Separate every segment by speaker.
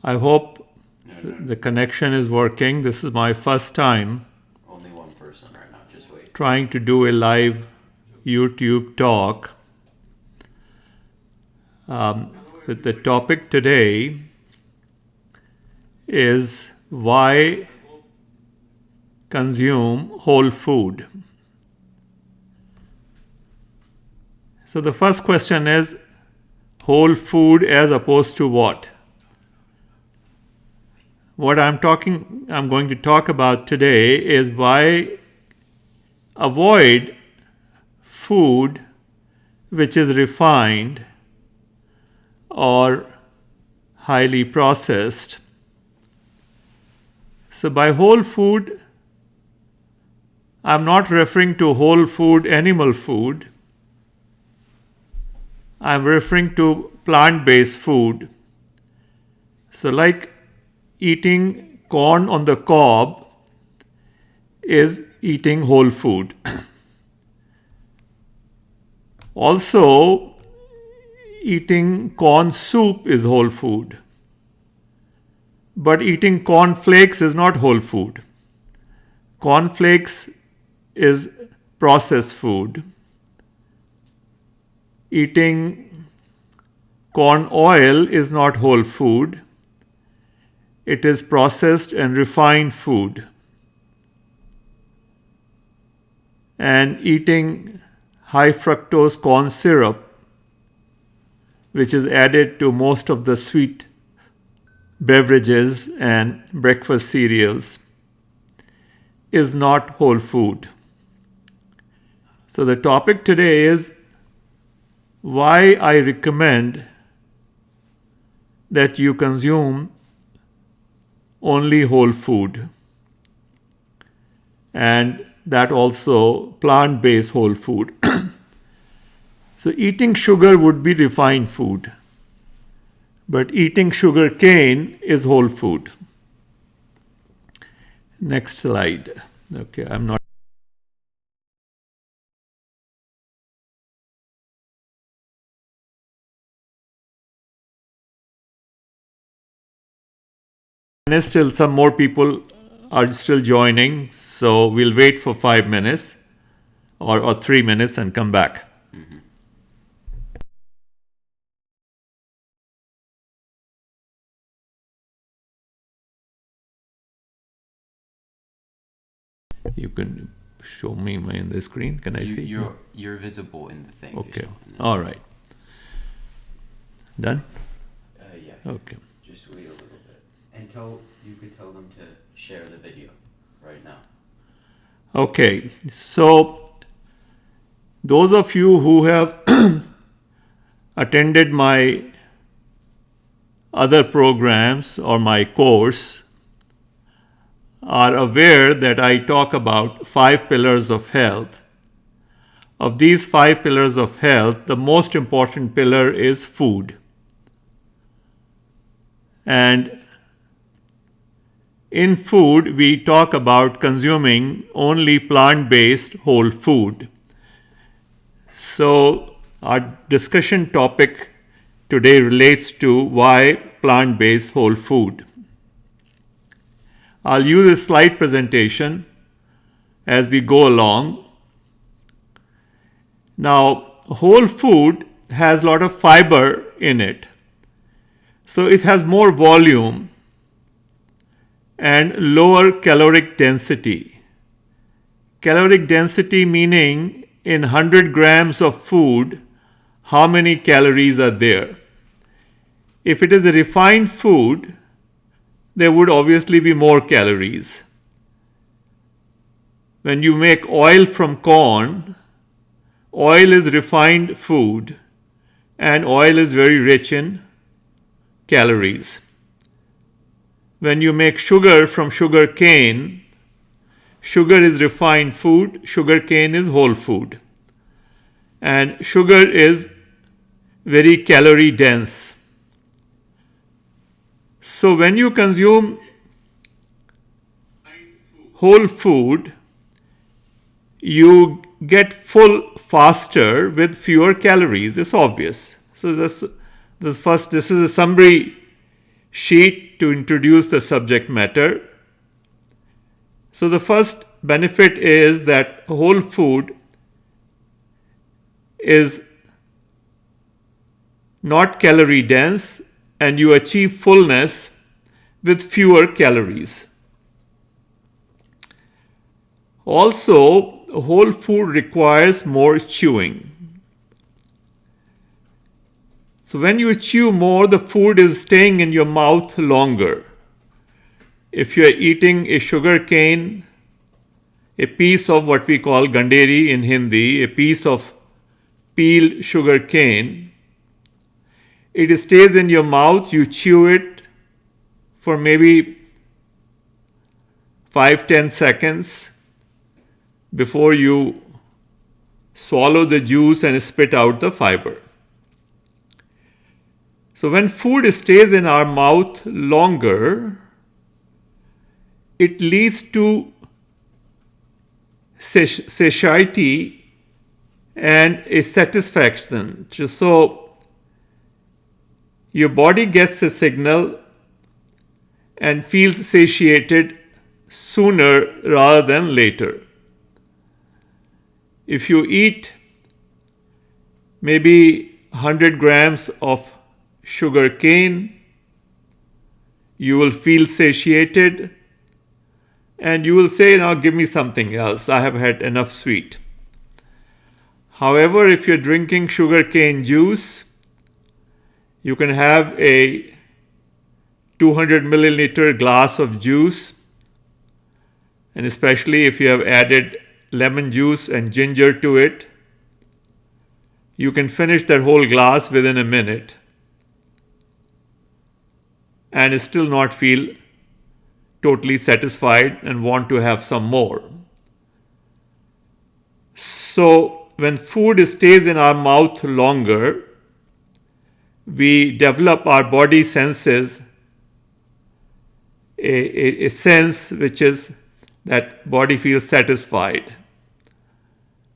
Speaker 1: I hope the connection is working. This is my first time
Speaker 2: Only one person right now, just wait.
Speaker 1: trying to do a live YouTube talk. The topic today is why consume whole food. So the first question is whole food as opposed to what? What I'm going to talk about today is why avoid food which is refined or highly processed. So by whole food, I'm not referring to whole food, animal food. I'm referring to plant-based food. So like eating corn on the cob is eating whole food. Also, eating corn soup is whole food. But eating corn flakes is not whole food. Corn flakes is processed food. Eating corn oil is not whole food. It is processed and refined food. And eating high fructose corn syrup, which is added to most of the sweet beverages and breakfast cereals, is not whole food. So the topic today is why I recommend that you consume only whole food, and that also plant-based whole food. So eating sugar would be refined food, but eating sugar cane is whole food. Next slide. Okay, I'm not. And still some more people are still joining, so we'll wait for 5 minutes or 3 minutes and come back. You can show me in the screen. Can I see?
Speaker 2: You're visible in the thing.
Speaker 1: Okay. All right. Done?
Speaker 2: Yeah.
Speaker 1: Okay.
Speaker 2: Just wait a little bit. And you could tell them to share the video right now.
Speaker 1: Okay. So those of you who have attended my other programs or my course are aware that I talk about 5 pillars of health. Of these 5 pillars of health, the most important pillar is food. And in food, we talk about consuming only plant-based whole food. So our discussion topic today relates to why plant-based whole food. I'll use a slide presentation as we go along. Now, whole food has a lot of fiber in it. So it has more volume and lower caloric density. Caloric density meaning in 100 grams of food, how many calories are there? If it is a refined food, there would obviously be more calories. When you make oil from corn, oil is refined food, and oil is very rich in calories. When you make sugar from sugar cane, sugar is refined food, sugar cane is whole food. And sugar is very calorie dense. So when you consume whole food, you get full faster with fewer calories. It's obvious. So this is a summary sheet to introduce the subject matter. So the first benefit is that whole food is not calorie dense and you achieve fullness with fewer calories. Also, whole food requires more chewing. So when you chew more, the food is staying in your mouth longer. If you are eating a sugar cane, a piece of what we call ganderi in Hindi, a piece of peeled sugar cane, it stays in your mouth, you chew it for maybe 5-10 seconds before you swallow the juice and spit out the fiber. So when food stays in our mouth longer, it leads to satiety and a satisfaction. So your body gets a signal and feels satiated sooner rather than later. If you eat maybe 100 grams of sugar cane, you will feel satiated and you will say, now give me something else. I have had enough sweet. However, if you're drinking sugar cane juice, you can have a 200 milliliter glass of juice, and especially if you have added lemon juice and ginger to it, you can finish that whole glass within a minute and still not feel totally satisfied and want to have some more. So when food stays in our mouth longer, we develop our body senses a sense which is that body feels satisfied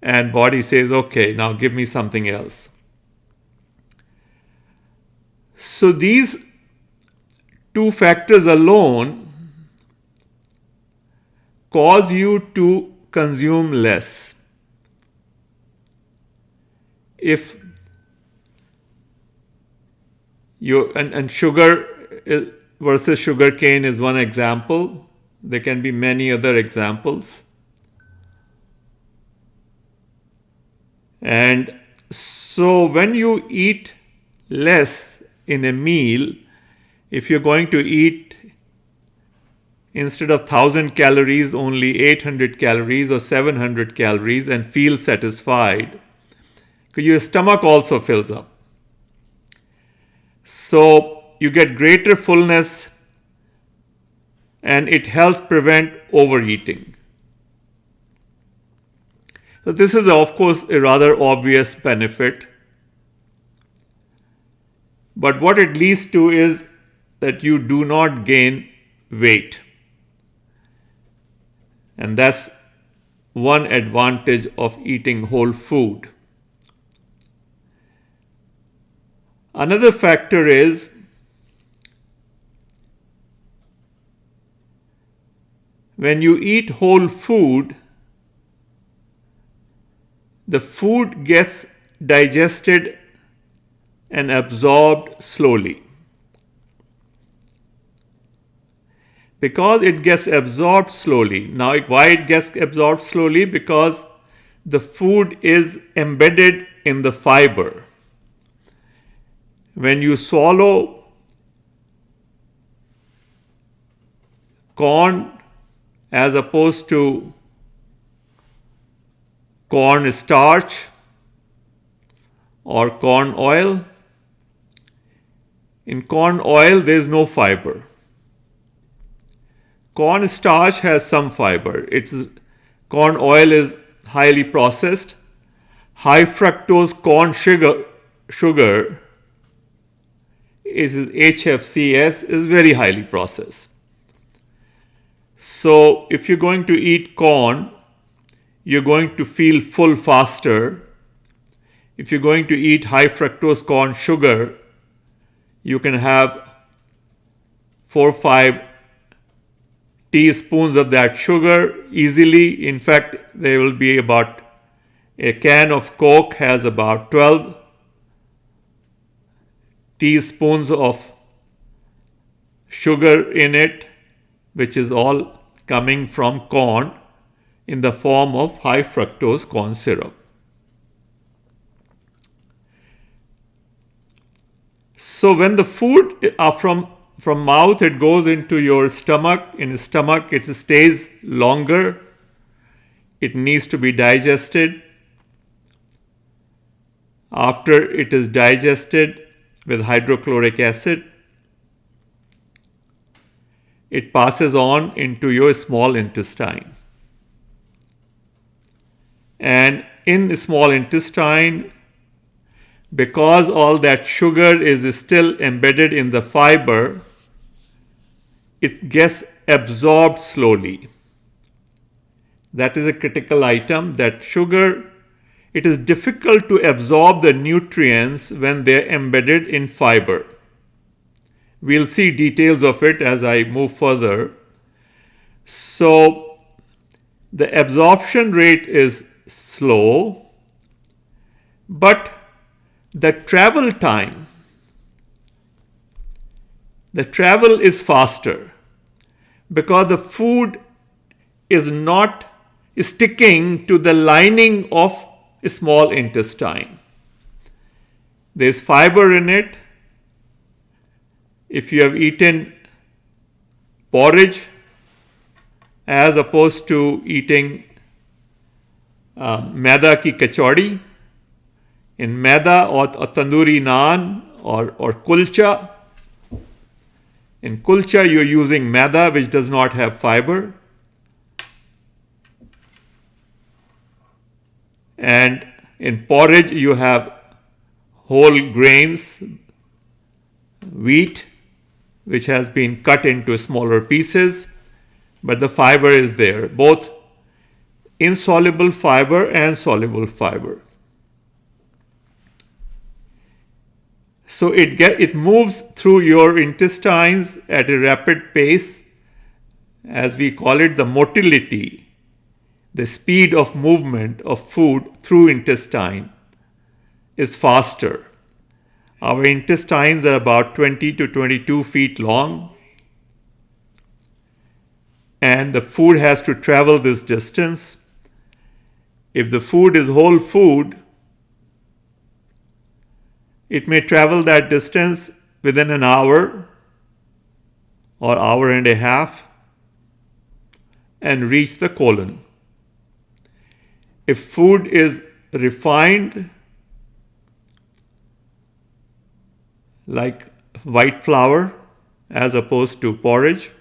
Speaker 1: and body says, okay, now give me something else. So these two factors alone cause you to consume less. If you and sugar versus sugar cane is one example. There can be many other examples. And so when you eat less in a meal, if you're going to eat instead of 1000 calories, only 800 calories or 700 calories and feel satisfied, because your stomach also fills up. So you get greater fullness and it helps prevent overeating. So this is of course a rather obvious benefit. But what it leads to is that you do not gain weight. And that's one advantage of eating whole food. Another factor is when you eat whole food, the food gets digested and absorbed slowly. Because it gets absorbed slowly. Now, why it gets absorbed slowly? Because the food is embedded in the fiber. When you swallow corn as opposed to corn starch or corn oil, in corn oil there is no fiber. Corn starch has some fiber. Corn oil is highly processed. High fructose corn sugar is HFCS, is very highly processed. So if you're going to eat corn, you're going to feel full faster. If you're going to eat high fructose corn sugar, you can have 4 or 5 teaspoons of that sugar easily. In fact, there will be about a can of Coke has about 12 teaspoons of sugar in it, which is all coming from corn in the form of high fructose corn syrup. So when the food from mouth, it goes into your stomach. In the stomach, it stays longer. It needs to be digested. After it is digested with hydrochloric acid, it passes on into your small intestine. And in the small intestine, because all that sugar is still embedded in the fiber, it gets absorbed slowly. That is a critical item, that sugar, it is difficult to absorb the nutrients when they are embedded in fiber. We'll see details of it as I move further. So the absorption rate is slow, but the travel time, the travel is faster because the food is not sticking to the lining of a small intestine. There is fiber in it. If you have eaten porridge as opposed to eating maida ki kachori, in maida or tandoori naan or kulcha. In kulcha, you're using maida, which does not have fiber. And in porridge, you have whole grains, wheat, which has been cut into smaller pieces, but the fiber is there, both insoluble fiber and soluble fiber. So it moves through your intestines at a rapid pace, as we call it the motility, the speed of movement of food through intestine is faster. Our intestines are about 20 to 22 feet long, and the food has to travel this distance. If the food is whole food, it may travel that distance within an hour or hour and a half and reach the colon. If food is refined, like white flour as opposed to porridge,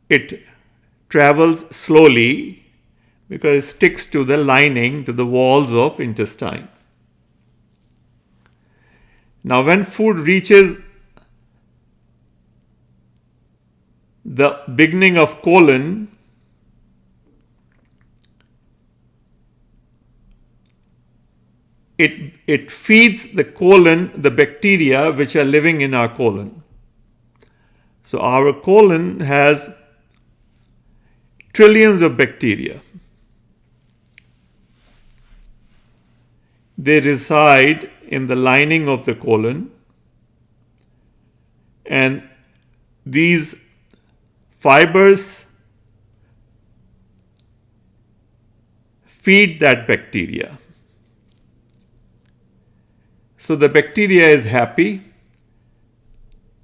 Speaker 1: it travels slowly because it sticks to the lining, to the walls of intestine. Now, when food reaches the beginning of colon, it feeds the colon the bacteria which are living in our colon. So our colon has trillions of bacteria. They reside in the lining of the colon, and these fibers feed that bacteria. So the bacteria is happy,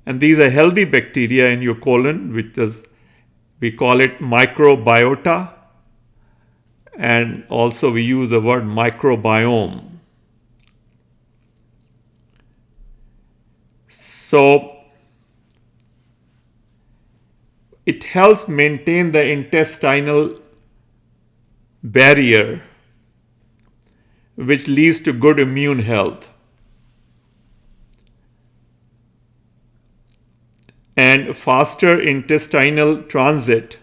Speaker 1: and these are healthy bacteria in your colon, which is, we call it microbiota, and also we use the word microbiome. So it helps maintain the intestinal barrier, which leads to good immune health. And faster intestinal transit.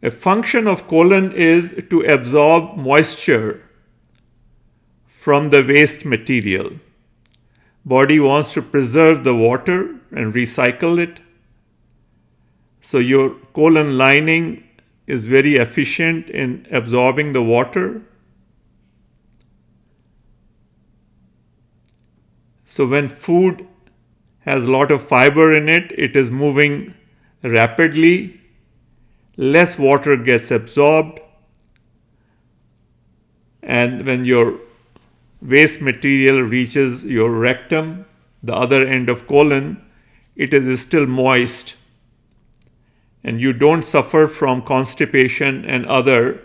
Speaker 1: A function of colon is to absorb moisture from the waste material. Body wants to preserve the water and recycle it. So your colon lining is very efficient in absorbing the water. So when food has a lot of fiber in it, it is moving rapidly, less water gets absorbed, and when your waste material reaches your rectum, the other end of colon, it is still moist, and you don't suffer from constipation and other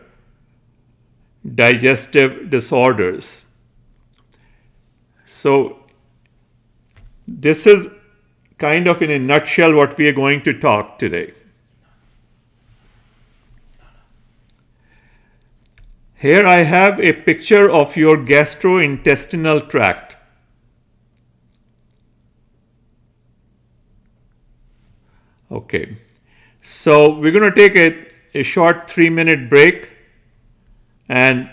Speaker 1: digestive disorders. So this is kind of in a nutshell what we are going to talk today. Here I have a picture of your gastrointestinal tract. Okay, so we're going to take a short 3-minute break and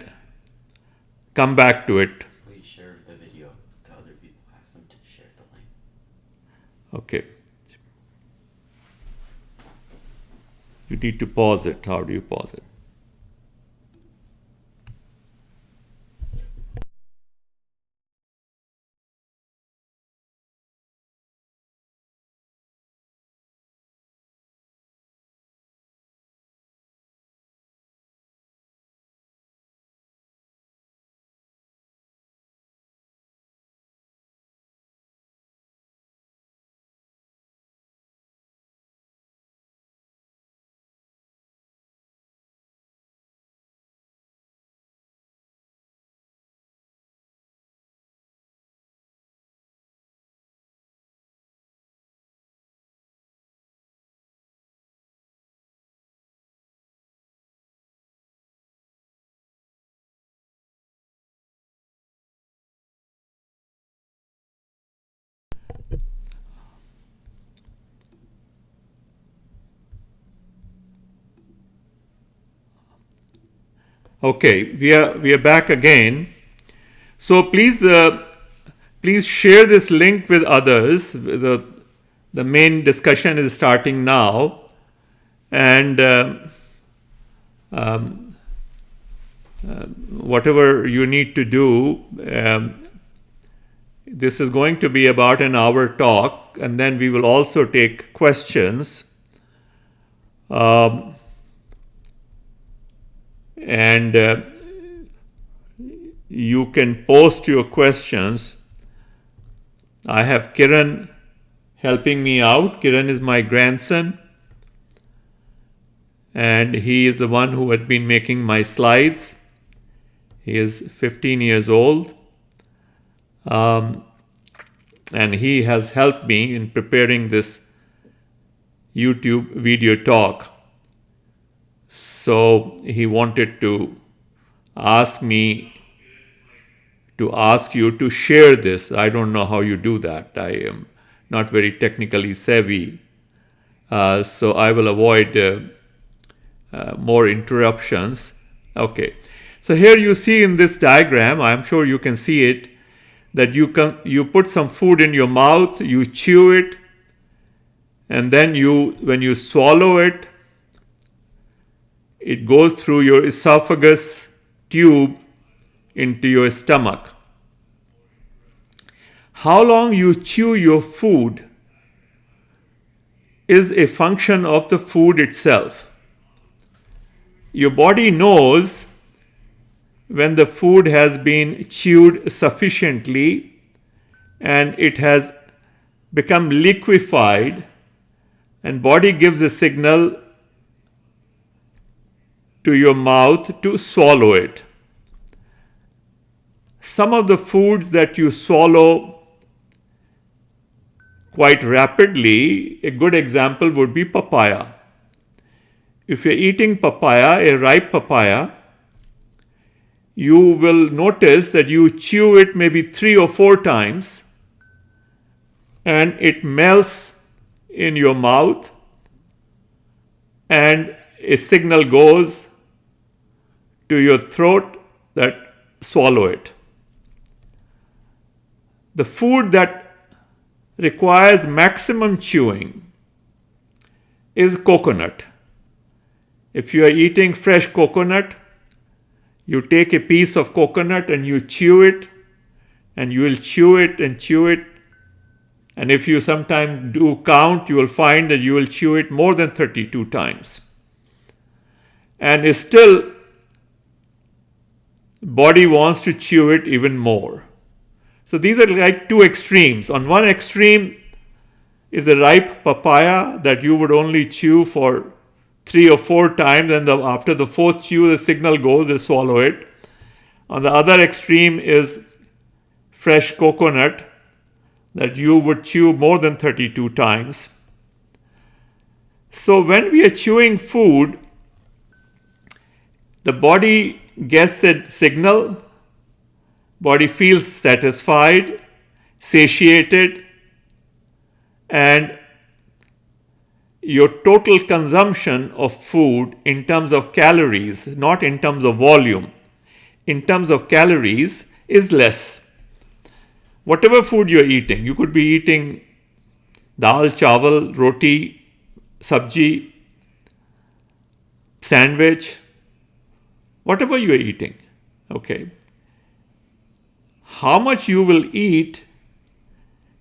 Speaker 1: come back to it.
Speaker 2: Please share the video to other people. Ask them to share the link.
Speaker 1: Okay. You need to pause it. How do you pause it? Okay, we are back again. So please share this link with others. The main discussion is starting now, and whatever you need to do. This is going to be about an hour talk, and then we will also take questions. And you can post your questions. I have Kiran helping me out. Kiran is my grandson, and he is the one who had been making my slides. He is 15 years old, and he has helped me in preparing this YouTube video talk. So he wanted to ask me to ask you to share this. I don't know how you do that. I am not very technically savvy. So I will avoid more interruptions. Okay. So here you see in this diagram, I'm sure you can see it, that you put some food in your mouth, you chew it, and then when you swallow it, it goes through your esophagus tube into your stomach. How long you chew your food is a function of the food itself. Your body knows when the food has been chewed sufficiently and it has become liquefied, and body gives a signal to your mouth to swallow it. Some of the foods that you swallow quite rapidly, a good example would be papaya. If you're eating papaya, a ripe papaya, you will notice that you chew it maybe 3 or 4 times and it melts in your mouth and a signal goes to your throat that swallow it. The food that requires maximum chewing is coconut. If you are eating fresh coconut, you take a piece of coconut and you chew it, and you will chew it and chew it. And if you sometimes do count, you will find that you will chew it more than 32 times. And still, body wants to chew it even more. So these are like two extremes. On one extreme is the ripe papaya that you would only chew for 3 or 4 times, and after the fourth chew, the signal goes, they swallow it. On the other extreme is fresh coconut that you would chew more than 32 times. So when we are chewing food, the body gets a signal, body feels satisfied, satiated, and your total consumption of food in terms of calories, not in terms of volume, in terms of calories is less. Whatever food you're eating, you could be eating dal, chawal, roti, sabji, sandwich, whatever you are eating, okay. How much you will eat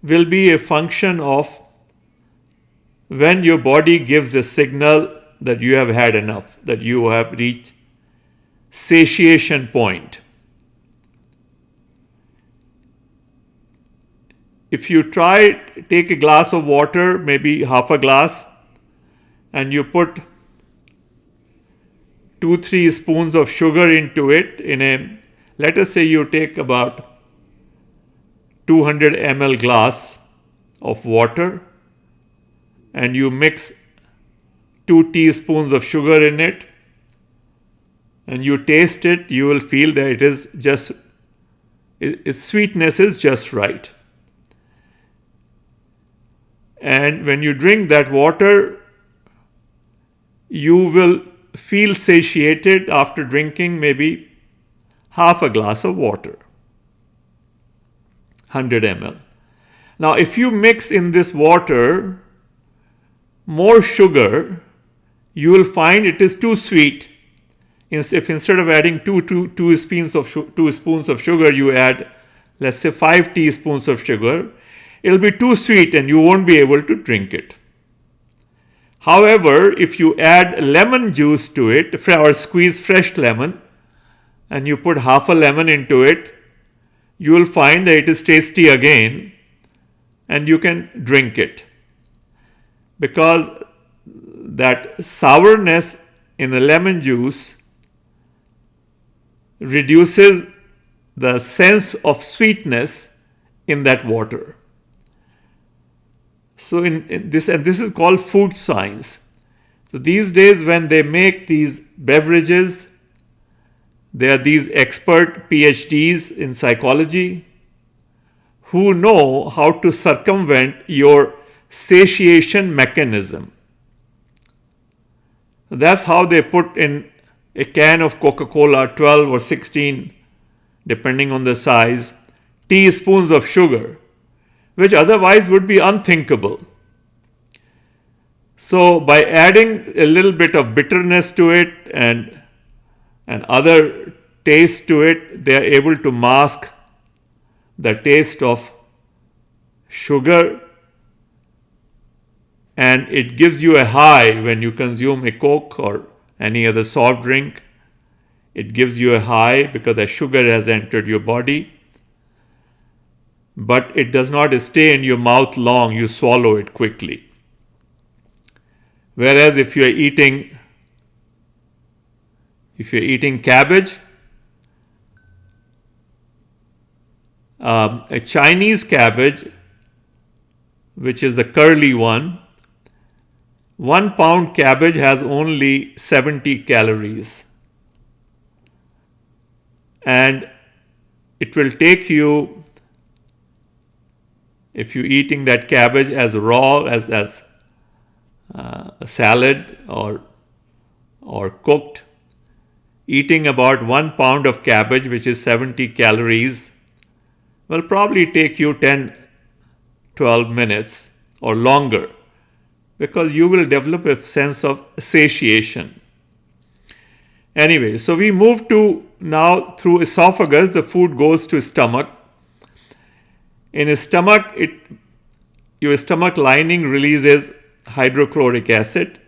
Speaker 1: will be a function of when your body gives a signal that you have had enough, that you have reached satiation point. If you take a glass of water, maybe half a glass, and you put 2-3 spoons of sugar into it let us say you take about 200 ml glass of water, and you mix 2 teaspoons of sugar in it, and you taste it, you will feel that its sweetness is just right. And when you drink that water, you will feel satiated after drinking maybe half a glass of water, 100 ml. Now, if you mix in this water more sugar, you will find it is too sweet. If instead of adding two spoons of sugar, you add, let's say, 5 teaspoons of sugar, it will be too sweet and you won't be able to drink it. However, if you add lemon juice to it, or squeeze fresh lemon, and you put half a lemon into it, you will find that it is tasty again and you can drink it. Because that sourness in the lemon juice reduces the sense of sweetness in that water. So this is called food science. So these days when they make these beverages, there are these expert PhDs in psychology who know how to circumvent your satiation mechanism. That's how they put in a can of Coca-Cola 12 or 16, depending on the size, teaspoons of sugar, which otherwise would be unthinkable. So by adding a little bit of bitterness to it and other taste to it, they are able to mask the taste of sugar, and it gives you a high when you consume a Coke or any other soft drink. It gives you a high because the sugar has entered your body, but it does not stay in your mouth long, you swallow it quickly. Whereas if you are eating cabbage, a Chinese cabbage, which is the curly one, 1 pound cabbage has only 70 calories. And it will take you, if you're eating that cabbage as raw, as a salad or cooked, eating about 1 pound of cabbage, which is 70 calories, will probably take you 10, 12 minutes or longer, because you will develop a sense of satiation. Anyway, so we move to now through esophagus, the food goes to stomach. In a stomach, your stomach lining releases hydrochloric acid,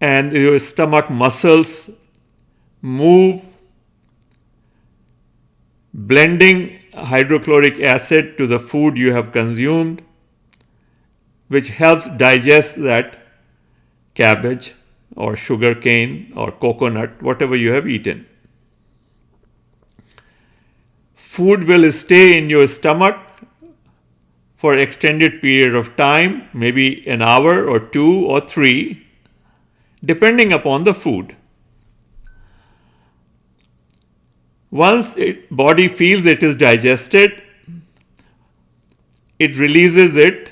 Speaker 1: and your stomach muscles move, blending hydrochloric acid to the food you have consumed, which helps digest that cabbage or sugar cane or coconut, whatever you have eaten. Food will stay in your stomach for extended period of time, maybe an hour or 2 or 3, depending upon the food. Once body feels it is digested, it releases it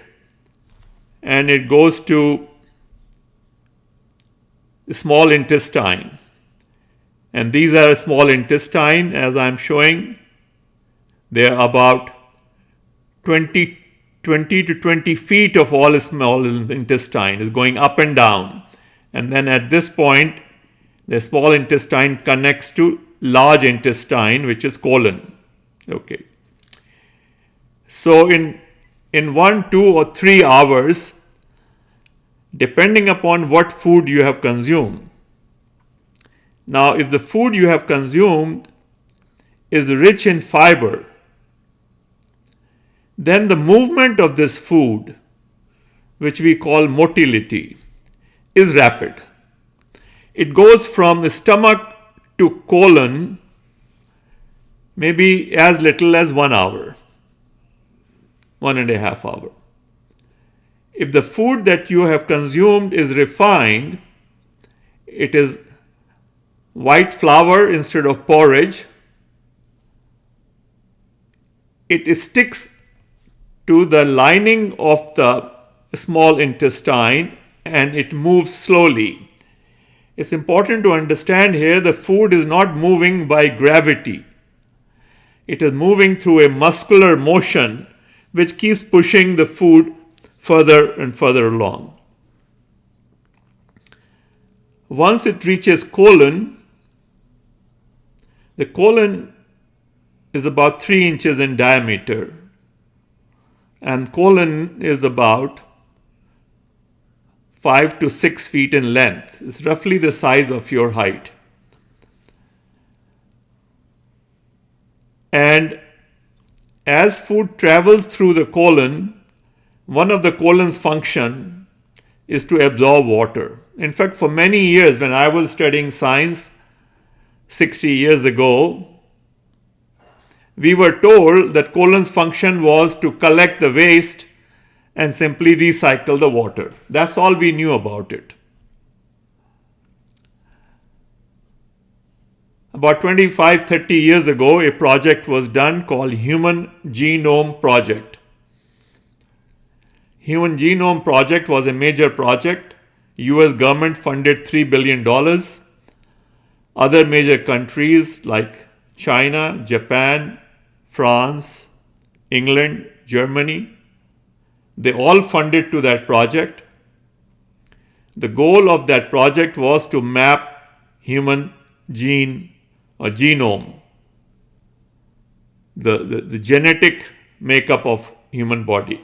Speaker 1: and it goes to the small intestine. And these are small intestine, as I'm showing. They are about 20 to 20 feet of all small intestine is going up and down. And then at this point, the small intestine connects to large intestine, which is colon. Okay. So in 1, 2, or 3 hours, depending upon what food you have consumed. Now, if the food you have consumed is rich in fiber, then the movement of this food, which we call motility, is rapid. It goes from the stomach to colon maybe as little as 1 hour, 1.5 hours. If the food that you have consumed is refined, it is white flour instead of porridge, it sticks to the lining of the small intestine and it moves slowly. It's important to understand here the food is not moving by gravity. It is moving through a muscular motion which keeps pushing the food further and further along. Once it reaches colon, the colon is about 3 inches in diameter, and colon is about 5 to 6 feet in length. It's roughly the size of your height. And as food travels through the colon, one of the colon's function is to absorb water. In fact, for many years when I was studying science 60 years ago, we were told that colon's function was to collect the waste and simply recycle the water. That's all we knew about it. About 25, 30 years ago, a project was done called Human Genome Project. Human Genome Project was a major project. US government funded $3 billion. Other major countries like China, Japan, France, England, Germany, they all funded to that project. The goal of that project was to map human gene or genome, the genetic makeup of human body.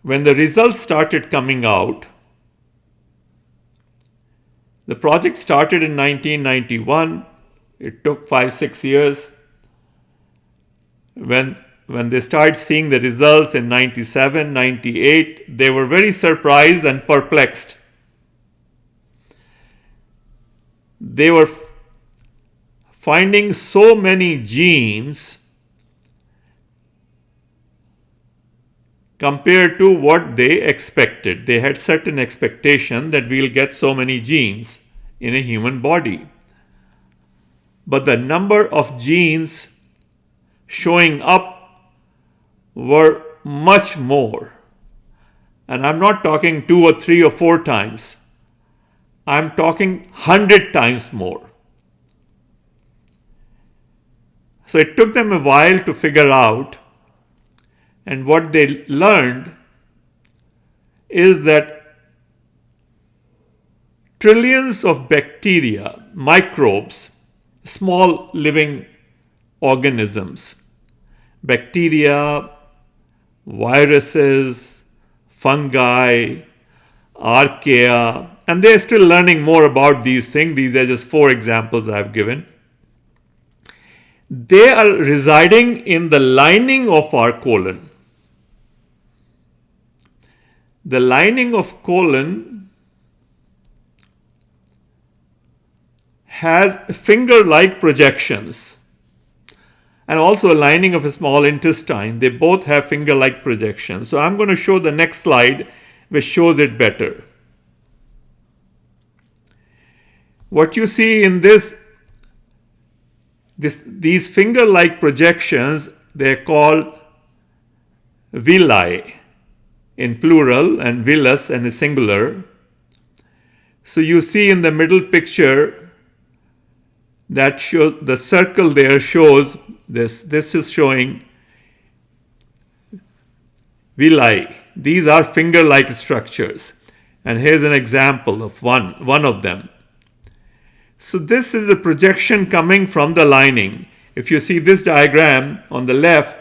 Speaker 1: When the results started coming out, the project started in 1991. It took 5-6 years. When they started seeing the results in 97, 98, they were very surprised and perplexed. They were finding so many genes compared to what they expected. They had certain expectation that we'll get so many genes in a human body. But the number of genes showing up were much more. And I'm not talking 2 or 3 or 4 times. I'm talking 100 times more. So it took them a while to figure out, and what they learned is that trillions of bacteria, microbes, small living organisms, bacteria, viruses, fungi, archaea, and they're still learning more about these things. These are just 4 examples I've given. They are residing in the lining of our colon. The lining of colon has finger-like projections, and also a lining of a small intestine. They both have finger-like projections. So I'm going to show the next slide, which shows it better. What you see in these finger-like projections, they're called villi in plural and villus in a singular. So you see in the middle picture that shows the circle there shows this. This is showing villi. These are finger-like structures. And here's an example of one of them. So this is a projection coming from the lining. If you see this diagram on the left,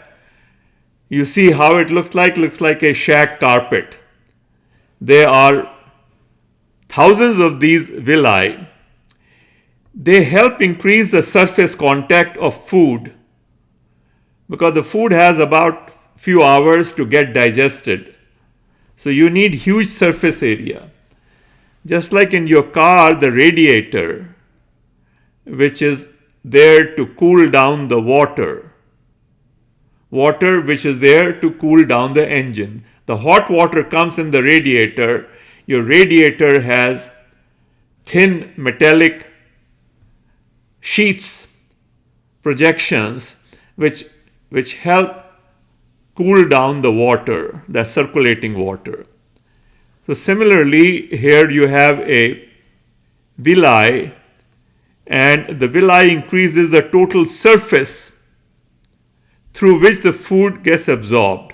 Speaker 1: you see how it looks like a shag carpet. There are thousands of these villi. They help increase the surface contact of food, because the food has about few hours to get digested. So you need huge surface area. Just like in your car, the radiator, which is there to cool down the water which is there to cool down the engine. The hot water comes in the radiator. Your radiator has thin metallic sheets, projections, which help cool down the water, the circulating water. So similarly, here you have a villi, and the villi increases the total surface through which the food gets absorbed.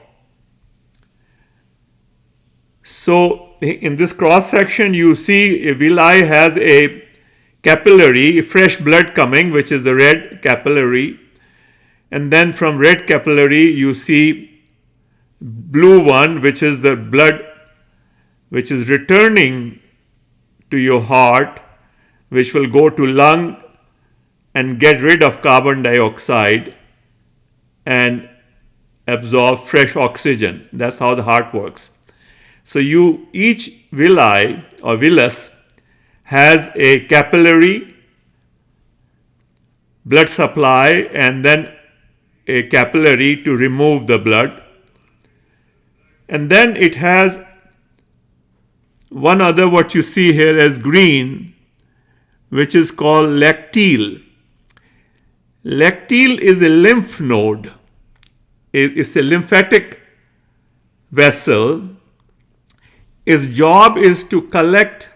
Speaker 1: So in this cross section, you see a villi has a capillary, fresh blood coming, which is the red capillary. And then from red capillary, you see blue one, which is the blood which is returning to your heart, which will go to lung and get rid of carbon dioxide and absorb fresh oxygen. That's how the heart works. So each villi or villus has a capillary blood supply and then a capillary to remove the blood. And then it has one other, what you see here as green, which is called lacteal. Lacteal is a lymph node. It's a lymphatic vessel. Its job is to collect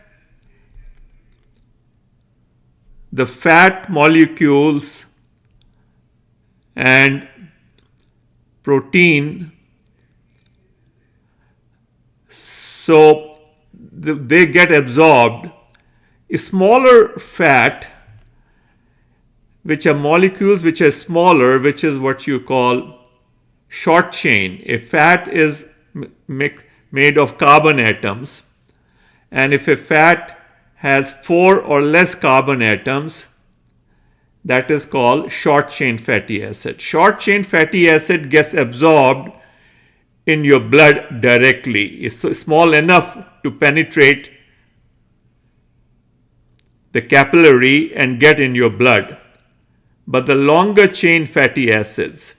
Speaker 1: the fat molecules and protein, so they get absorbed. A smaller fat, which are molecules which are smaller, which is what you call short chain. A fat is made of carbon atoms, and if a fat has 4 or less carbon atoms, that is called short chain fatty acid. Short chain fatty acid gets absorbed in your blood directly. It's small enough to penetrate the capillary and get in your blood. But the longer chain fatty acids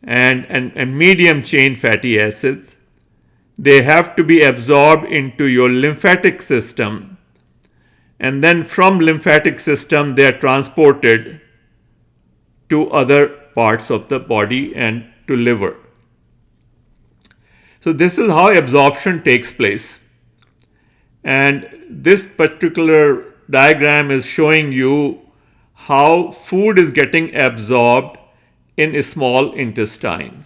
Speaker 1: and medium chain fatty acids, they have to be absorbed into your lymphatic system, and then from lymphatic system they are transported to other parts of the body and to liver. So this is how absorption takes place. And this particular diagram is showing you how food is getting absorbed in a small intestine.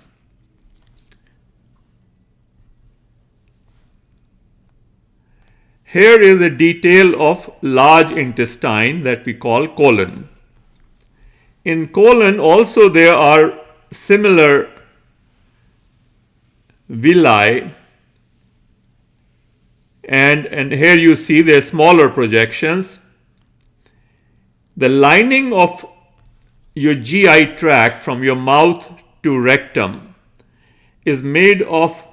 Speaker 1: Here is a detail of large intestine that we call colon. In colon also there are similar villi, and here you see there are smaller projections. The lining of your GI tract from your mouth to rectum is made of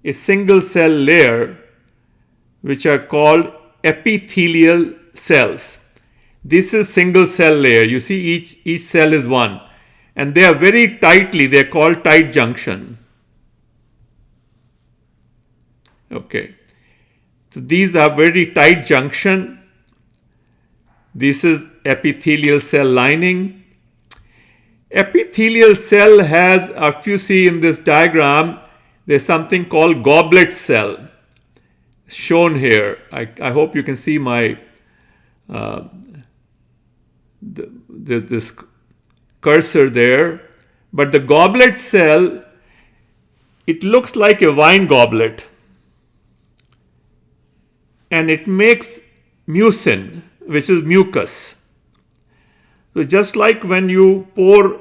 Speaker 1: a single cell layer which are called epithelial cells. This is single cell layer. You see each cell is one, and they are very tightly, they are called tight junction. Okay, so these are very tight junction. This is epithelial cell lining. Epithelial cell has, if you see in this diagram, there's something called goblet cell shown here. I hope you can see my this cursor there. But the goblet cell, it looks like a wine goblet, and it makes mucin, which is mucus. So just like when you pour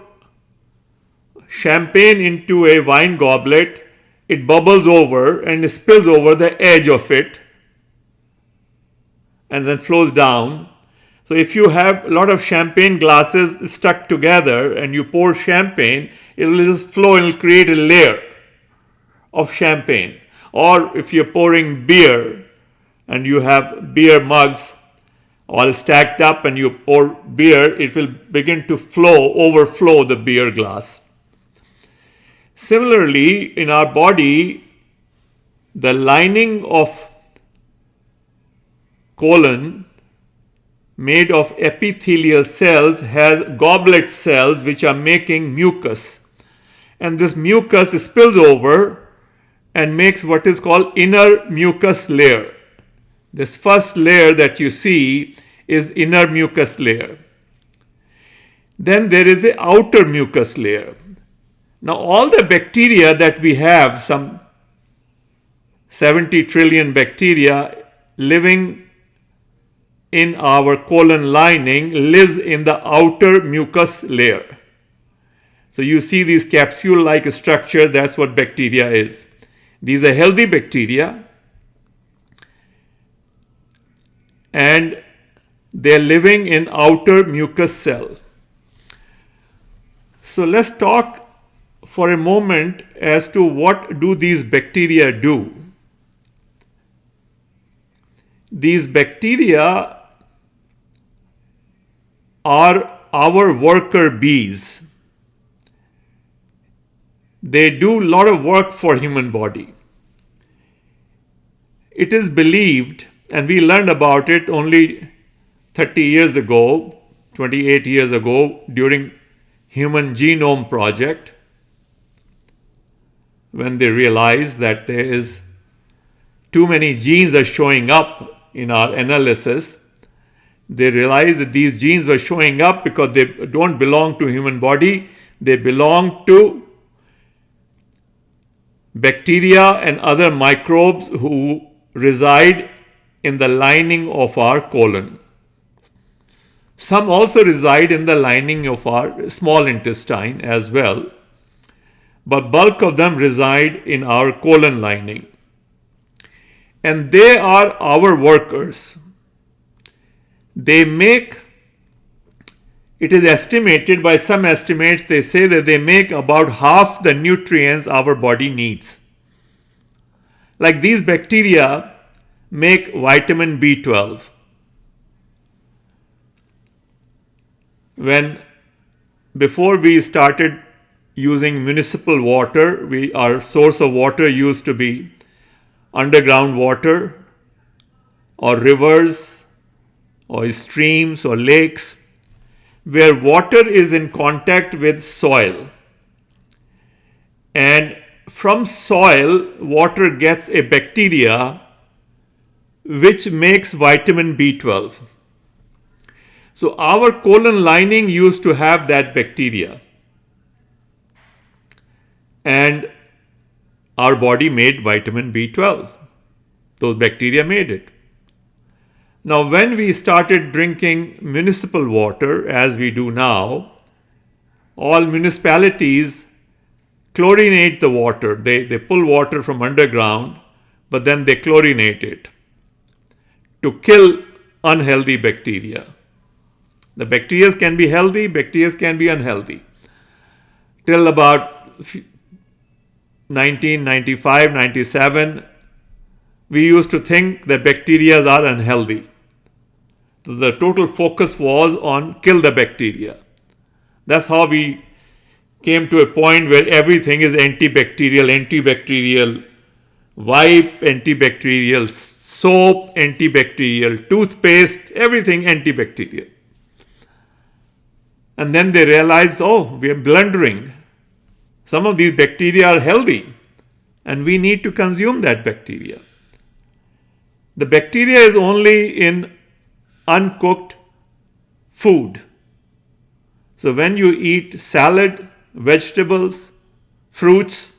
Speaker 1: champagne into a wine goblet, it bubbles over and spills over the edge of it and then flows down. So if you have a lot of champagne glasses stuck together and you pour champagne, it will just flow and it will create a layer of champagne. Or if you're pouring beer and you have beer mugs all stacked up and you pour beer, it will begin to overflow the beer glass. Similarly, in our body, the lining of colon made of epithelial cells has goblet cells which are making mucus. And this mucus spills over and makes what is called inner mucus layer. This first layer that you see is inner mucus layer. Then there is an outer mucus layer. Now all the bacteria that we have, some 70 trillion bacteria living in our colon lining, lives in the outer mucus layer. So you see these capsule-like structures, that's what bacteria is. These are healthy bacteria, and they're living in outer mucus cell. So let's talk for a moment as to what do these bacteria do. These bacteria are our worker bees. They do a lot of work for human body. It is believed, and we learned about it only 30 years ago, 28 years ago, during Human Genome Project, when they realized that there is too many genes are showing up in our analysis. They realized that these genes are showing up because they don't belong to human body. They belong to bacteria and other microbes who reside in the lining of our colon. Some also reside in the lining of our small intestine as well, but bulk of them reside in our colon lining. And they are our workers. They make, it is estimated by some estimates, they say that they make about half the nutrients our body needs. Like these bacteria make vitamin B12. Before we started using municipal water, our source of water used to be underground water or rivers or streams or lakes, where water is in contact with soil. And from soil, water gets a bacteria which makes vitamin B12. So our colon lining used to have that bacteria. And our body made vitamin B12. Those bacteria made it. Now, when we started drinking municipal water, as we do now, all municipalities chlorinate the water. They pull water from underground, but then they chlorinate it to kill unhealthy bacteria. The bacteria can be healthy, bacteria can be unhealthy. Till about 1995, 97, we used to think that bacteria are unhealthy. So the total focus was on kill the bacteria. That's how we came to a point where everything is antibacterial, wipe, antibacterial, soap, antibacterial, toothpaste, everything antibacterial. And then they realized, oh, we are blundering. Some of these bacteria are healthy, and we need to consume that bacteria. The bacteria is only in uncooked food. So when you eat salad, vegetables, fruits,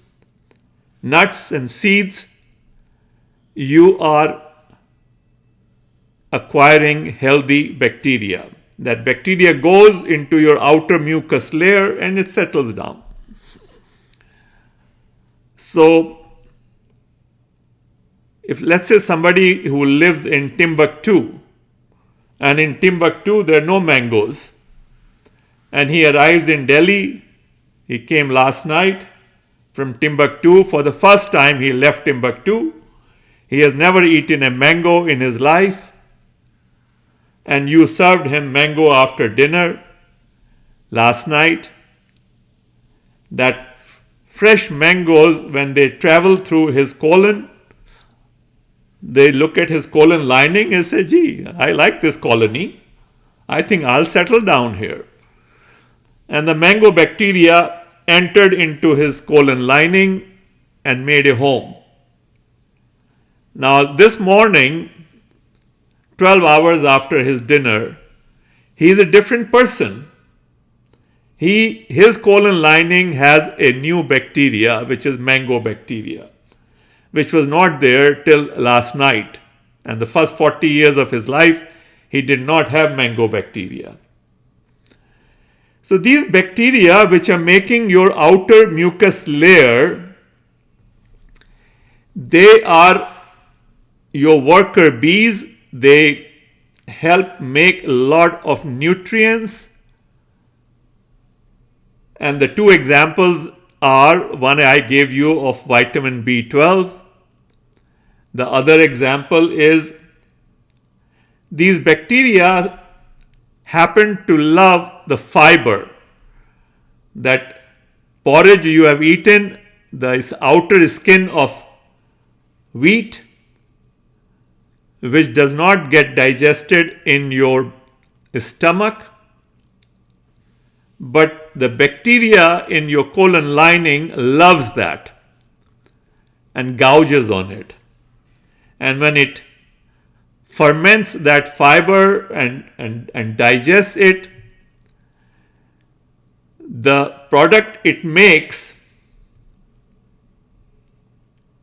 Speaker 1: nuts and seeds, you are acquiring healthy bacteria. That bacteria goes into your outer mucus layer and it settles down. So, if let's say somebody who lives in Timbuktu, and in Timbuktu there are no mangoes, and he arrives in Delhi, he came last night from Timbuktu. For the first time he left Timbuktu. He has never eaten a mango in his life, and you served him mango after dinner last night. That fresh mangoes, when they travel through his colon, they look at his colon lining and say, gee, I like this colony. I think I'll settle down here. And the mango bacteria entered into his colon lining and made a home. Now, this morning, 12 hours after his dinner, he is a different person. His colon lining has a new bacteria, which is mango bacteria, which was not there till last night. And the first 40 years of his life, he did not have mango bacteria. So these bacteria which are making your outer mucus layer, they are your worker bees. They help make a lot of nutrients. And the two examples are, one I gave you of vitamin B12. The other example is these bacteria happen to love the fiber. That porridge you have eaten, the outer skin of wheat, which does not get digested in your stomach, but the bacteria in your colon lining loves that and gouges on it. And when it ferments that fiber and digests it, the product it makes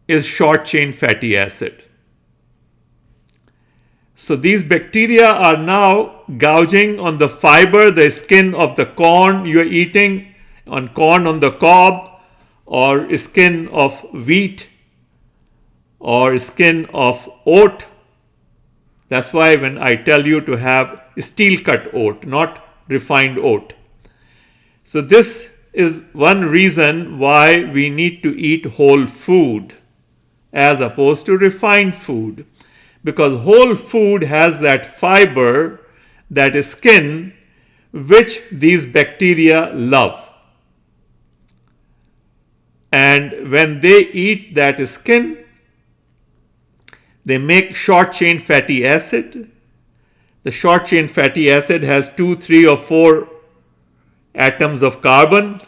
Speaker 1: is short chain fatty acid. So these bacteria are now gouging on the fiber, the skin of the corn you are eating, on corn on the cob, or skin of wheat, or skin of oat. That's why when I tell you to have steel cut oat, not refined oat. So this is one reason why we need to eat whole food as opposed to refined food. Because whole food has that fiber, that skin, which these bacteria love. And when they eat that skin, they make short chain fatty acid. The short chain fatty acid has 2, 3 or 4 atoms of carbon.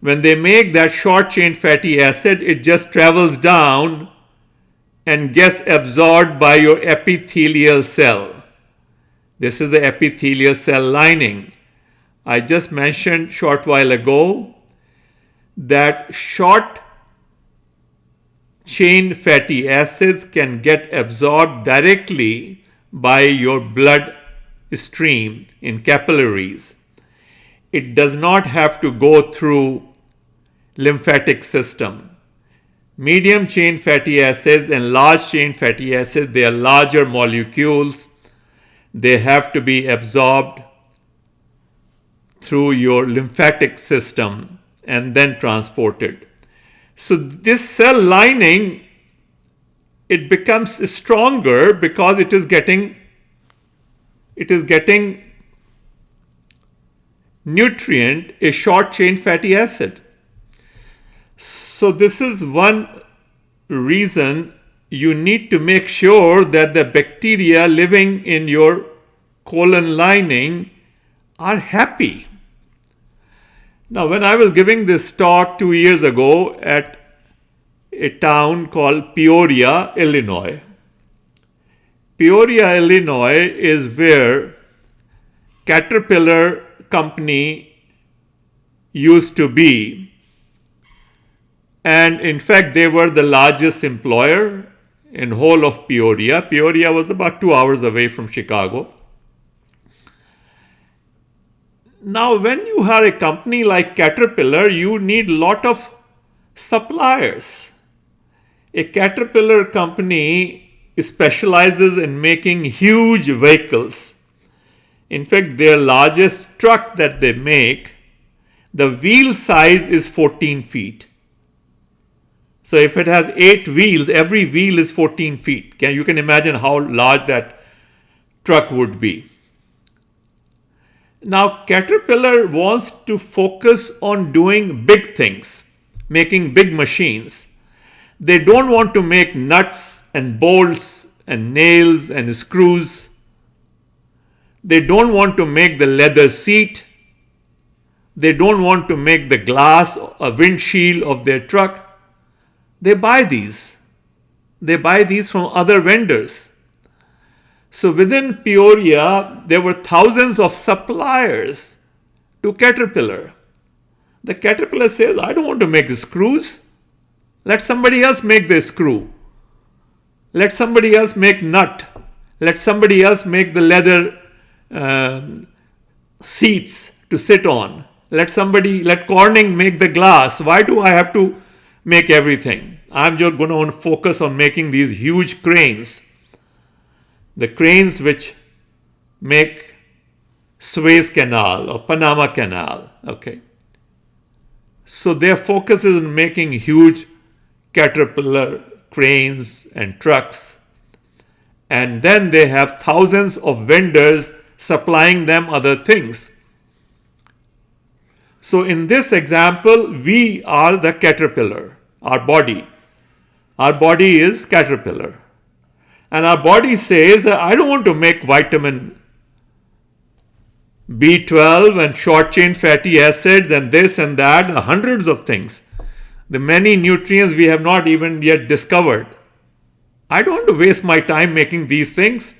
Speaker 1: When they make that short chain fatty acid, it just travels down and gets absorbed by your epithelial cell. This is the epithelial cell lining. I just mentioned short while ago that short chain fatty acids can get absorbed directly by your blood stream in capillaries. It does not have to go through lymphatic system. Medium chain fatty acids and large chain fatty acids, they are larger molecules. They have to be absorbed through your lymphatic system and then transported. So this cell lining, it becomes stronger because it is getting nutrient, a short chain fatty acid. So this is one reason you need to make sure that the bacteria living in your colon lining are happy. Now, when I was giving this talk 2 years ago at a town called Peoria, Illinois. Peoria, Illinois is where Caterpillar company used to be. And in fact, they were the largest employer in whole of Peoria. Peoria was about 2 hours away from Chicago. Now, when you are a company like Caterpillar, you need a lot of suppliers. A Caterpillar company specializes in making huge vehicles. In fact, their largest truck that they make, the wheel size is 14 feet. So if it has 8 wheels, every wheel is 14 feet. You can imagine how large that truck would be. Now, Caterpillar wants to focus on doing big things, making big machines. They don't want to make nuts and bolts and nails and screws. They don't want to make the leather seat. They don't want to make the glass or windshield of their truck. They buy these. They buy these from other vendors. So within Peoria, there were thousands of suppliers to Caterpillar. The Caterpillar says, I don't want to make the screws. Let somebody else make the screw. Let somebody else make nut. Let somebody else make the leather seats to sit on. Let Corning make the glass. Why do I have to make everything? I'm just going to focus on making these huge cranes. The cranes which make Suez Canal or Panama Canal. Okay. So their focus is on making huge Caterpillar cranes and trucks. And then they have thousands of vendors supplying them other things. So in this example, we are the Caterpillar, our body. Our body is Caterpillar. And our body says that I don't want to make vitamin B12 and short chain fatty acids and this and that, hundreds of things. The many nutrients we have not even yet discovered. I don't want to waste my time making these things.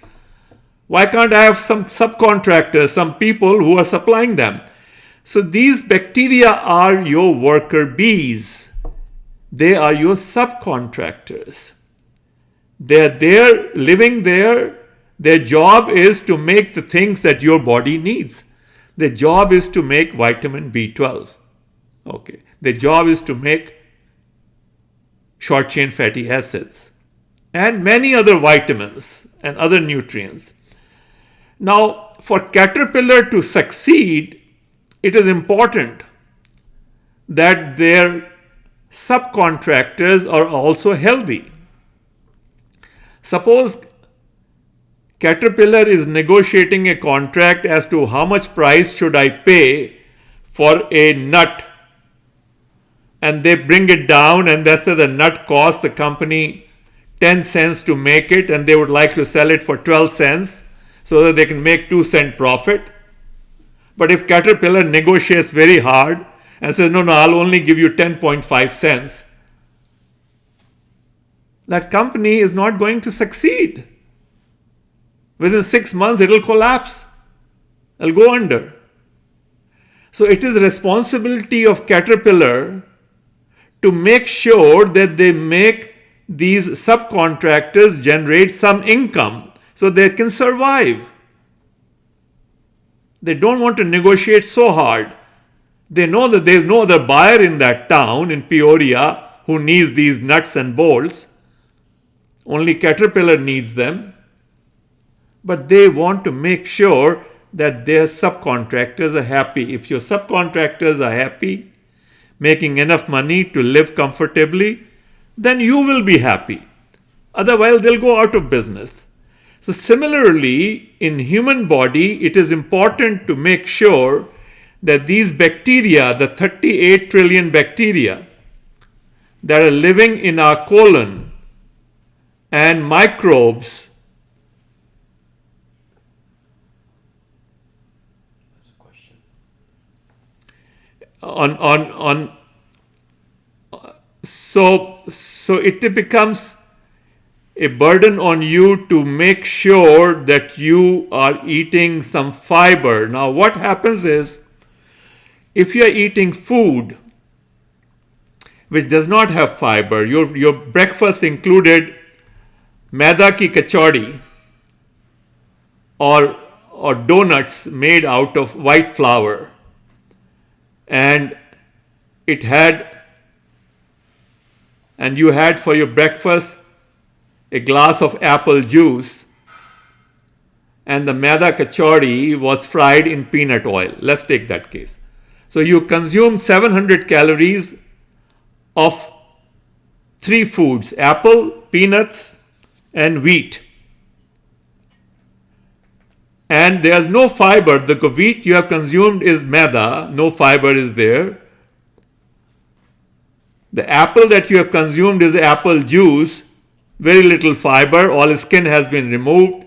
Speaker 1: Why can't I have some subcontractors, some people who are supplying them? So these bacteria are your worker bees. They are your subcontractors. They're there, living there. Their job is to make the things that your body needs. Their job is to make vitamin B12. Okay. Their job is to make short chain fatty acids and many other vitamins and other nutrients. Now, for Caterpillar to succeed, it is important that their subcontractors are also healthy. Suppose Caterpillar is negotiating a contract as to how much price should I pay for a nut, and they bring it down, and that's the nut costs the company 10 cents to make it, and they would like to sell it for 12 cents so that they can make 2-cent profit. But if Caterpillar negotiates very hard and says, no, I'll only give you 10.5 cents, that company is not going to succeed. Within 6 months, it will collapse. It'll go under. So it is responsibility of caterpillar to make sure that they make these subcontractors generate some income so they can survive. They don't want to negotiate so hard. They know that there is no other buyer in that town, in Peoria, who needs these nuts and bolts. Only Caterpillar needs them. But they want to make sure that their subcontractors are happy. If your subcontractors are happy, making enough money to live comfortably, then you will be happy. Otherwise, they'll go out of business. So similarly, in human body, it is important to make sure that these bacteria, the 38 trillion bacteria that are living in our colon, and microbes,
Speaker 2: That's a question.
Speaker 1: So it becomes a burden on you to make sure that you are eating some fiber. Now what happens is, if you are eating food which does not have fiber, your breakfast included maida ki kachori or donuts made out of white flour, and you had for your breakfast a glass of apple juice, and the maida kachori was fried in peanut oil. Let's take that case. So you consume 700 calories of 3 foods: apple, peanuts, and wheat. And there's no fiber. The wheat you have consumed is maida, no fiber is there. The apple that you have consumed is apple juice, very little fiber, all skin has been removed.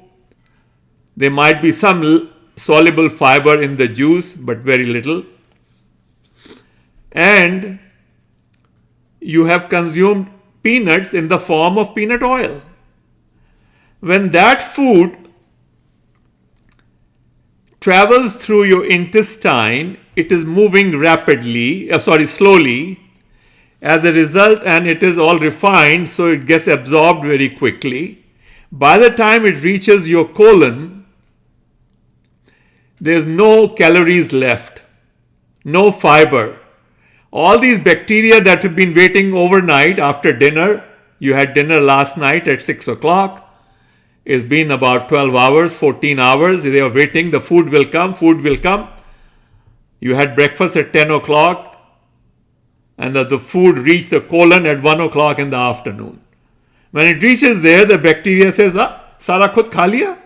Speaker 1: There might be some soluble fiber in the juice, but very little. And you have consumed peanuts in the form of peanut oil. When that food travels through your intestine, it is moving slowly. As a result, and it is all refined, so it gets absorbed very quickly. By the time it reaches your colon, there's no calories left, no fiber. All these bacteria that have been waiting overnight after dinner, you had dinner last night at 6 o'clock, it's been about 12 hours, 14 hours, they are waiting, the food will come. You had breakfast at 10 o'clock, and the food reached the colon at 1 o'clock in the afternoon. When it reaches there, the bacteria says, Sara khud kha liya?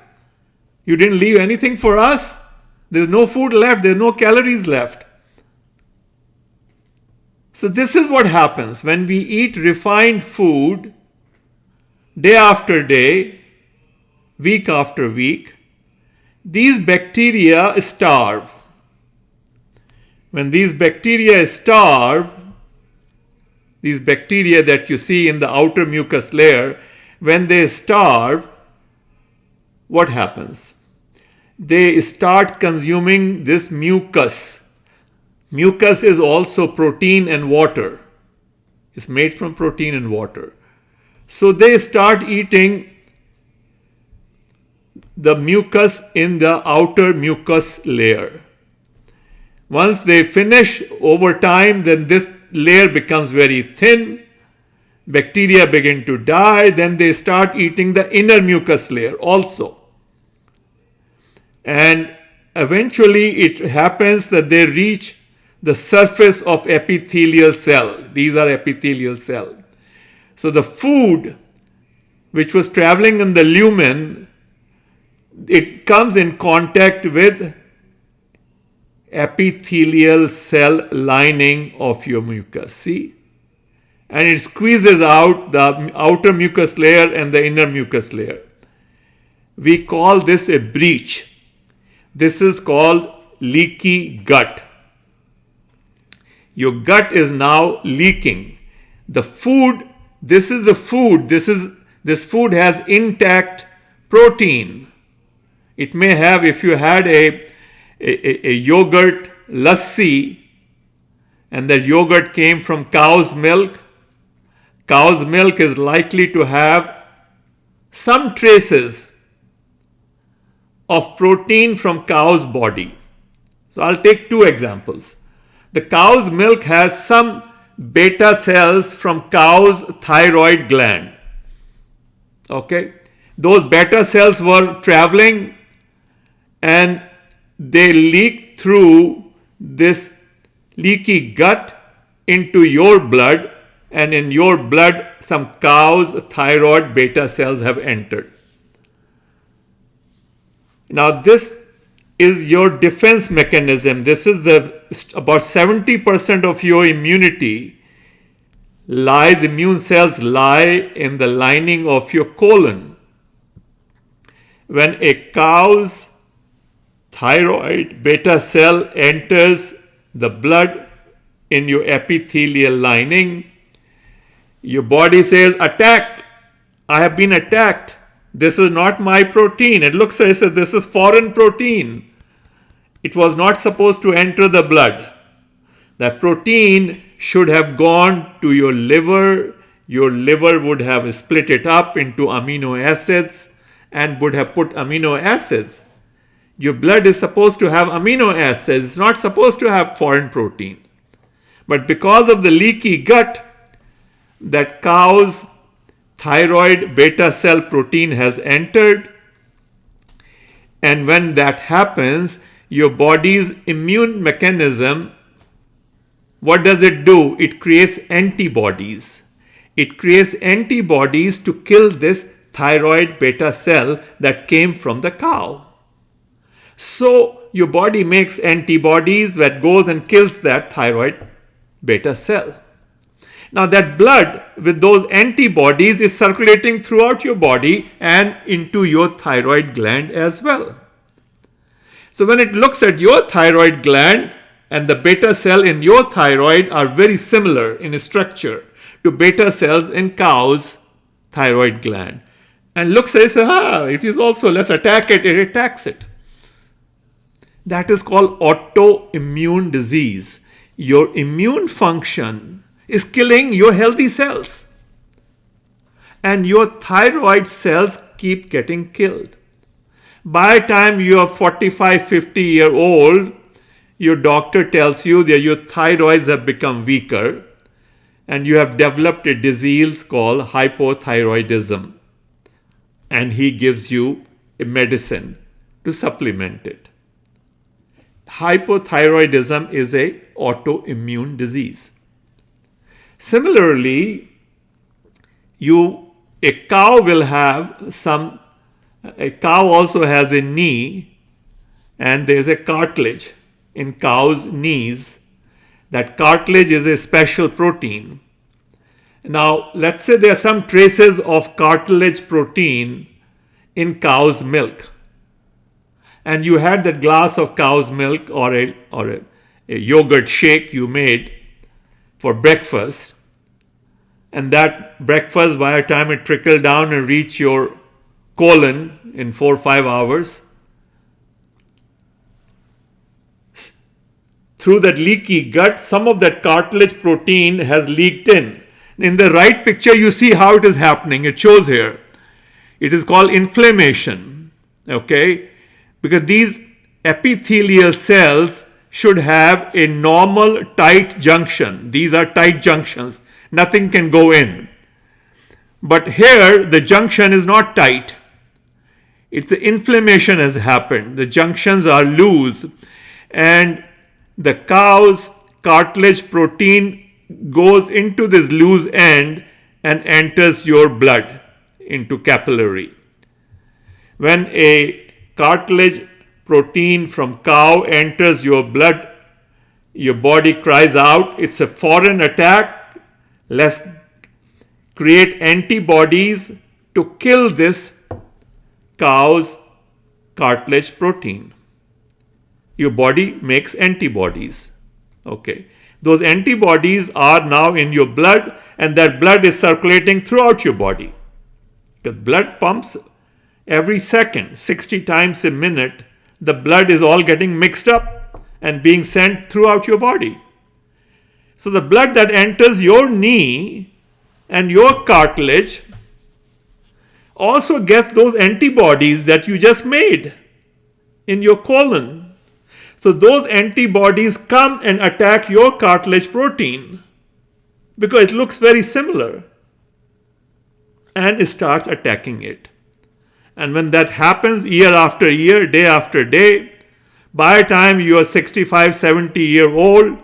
Speaker 1: You didn't leave anything for us. There's no food left, there's no calories left. So this is what happens when we eat refined food day after day, week after week. These bacteria starve. When these bacteria starve, these bacteria that you see in the outer mucus layer, when they starve, what happens? They start consuming this mucus. Mucus is also protein and water. It's made from protein and water. So they start eating the mucus in the outer mucus layer. Once they finish, over time, then this layer becomes very thin. Bacteria begin to die. Then they start eating the inner mucus layer also. And eventually it happens that they reach the surface of epithelial cell. These are epithelial cells. So the food which was traveling in the lumen, it comes in contact with epithelial cell lining of your mucus. See? And it squeezes out the outer mucus layer and the inner mucus layer. We call this a breach. This is called leaky gut. Your gut is now leaking. The food, this is the food, this food has intact protein. It may have, if you had a yogurt lassi, and that yogurt came from cow's milk is likely to have some traces of protein from cow's body. So I'll take two examples. The cow's milk has some beta cells from cow's thyroid gland. Okay? Those beta cells were traveling and they leaked through this leaky gut into your blood, and in your blood some cow's thyroid beta cells have entered. Now this is your defense mechanism. This is about 70% of your immunity immune cells lie in the lining of your colon. When a cow's thyroid beta cell enters the blood in your epithelial lining, your body says, attack, I have been attacked. This is not my protein. It looks as if this is foreign protein. It was not supposed to enter the blood. That protein should have gone to your liver. Your liver would have split it up into amino acids and would have put amino acids. Your blood is supposed to have amino acids. It's not supposed to have foreign protein. But because of the leaky gut, that cow's thyroid beta cell protein has entered. And when that happens, your body's immune mechanism, what does it do? It creates antibodies. It creates antibodies to kill this thyroid beta cell that came from the cow. So your body makes antibodies that goes and kills that thyroid beta cell. Now that blood with those antibodies is circulating throughout your body and into your thyroid gland as well. So when it looks at your thyroid gland, and the beta cell in your thyroid are very similar in structure to beta cells in cow's thyroid gland, and looks as it is also, let's attack it, it attacks it. That is called autoimmune disease. Your immune function is killing your healthy cells, and your thyroid cells keep getting killed. By the time you are 45, 50 years old, your doctor tells you that your thyroids have become weaker and you have developed a disease called hypothyroidism, and he gives you a medicine to supplement it. Hypothyroidism is an autoimmune disease. Similarly, a cow also has a knee, and there is a cartilage in cow's knees. That cartilage is a special protein. Now, let's say there are some traces of cartilage protein in cow's milk, and you had that glass of cow's milk or a yogurt shake you made for breakfast, and that breakfast, by the time it trickled down and reached your colon in 4 or 5 hours, through that leaky gut, some of that cartilage protein has leaked in. In the right picture, you see how it is happening. It shows here. It is called inflammation. Okay? Because these epithelial cells should have a normal tight junction. These are tight junctions. Nothing can go in. But here, the junction is not tight. It's the inflammation has happened. The junctions are loose, and the cow's cartilage protein goes into this loose end and enters your blood into capillary. When a cartilage protein from cow enters your blood, your body cries out, it's a foreign attack. Let's create antibodies to kill this cow's cartilage protein. Your body makes antibodies. Okay. Those antibodies are now in your blood, and that blood is circulating throughout your body. Because blood pumps every second, 60 times a minute, the blood is all getting mixed up and being sent throughout your body. So the blood that enters your knee and your cartilage also gets those antibodies that you just made in your colon. So those antibodies come and attack your cartilage protein because it looks very similar, and it starts attacking it. And when that happens year after year, day after day, by the time you are 65, 70-year-old,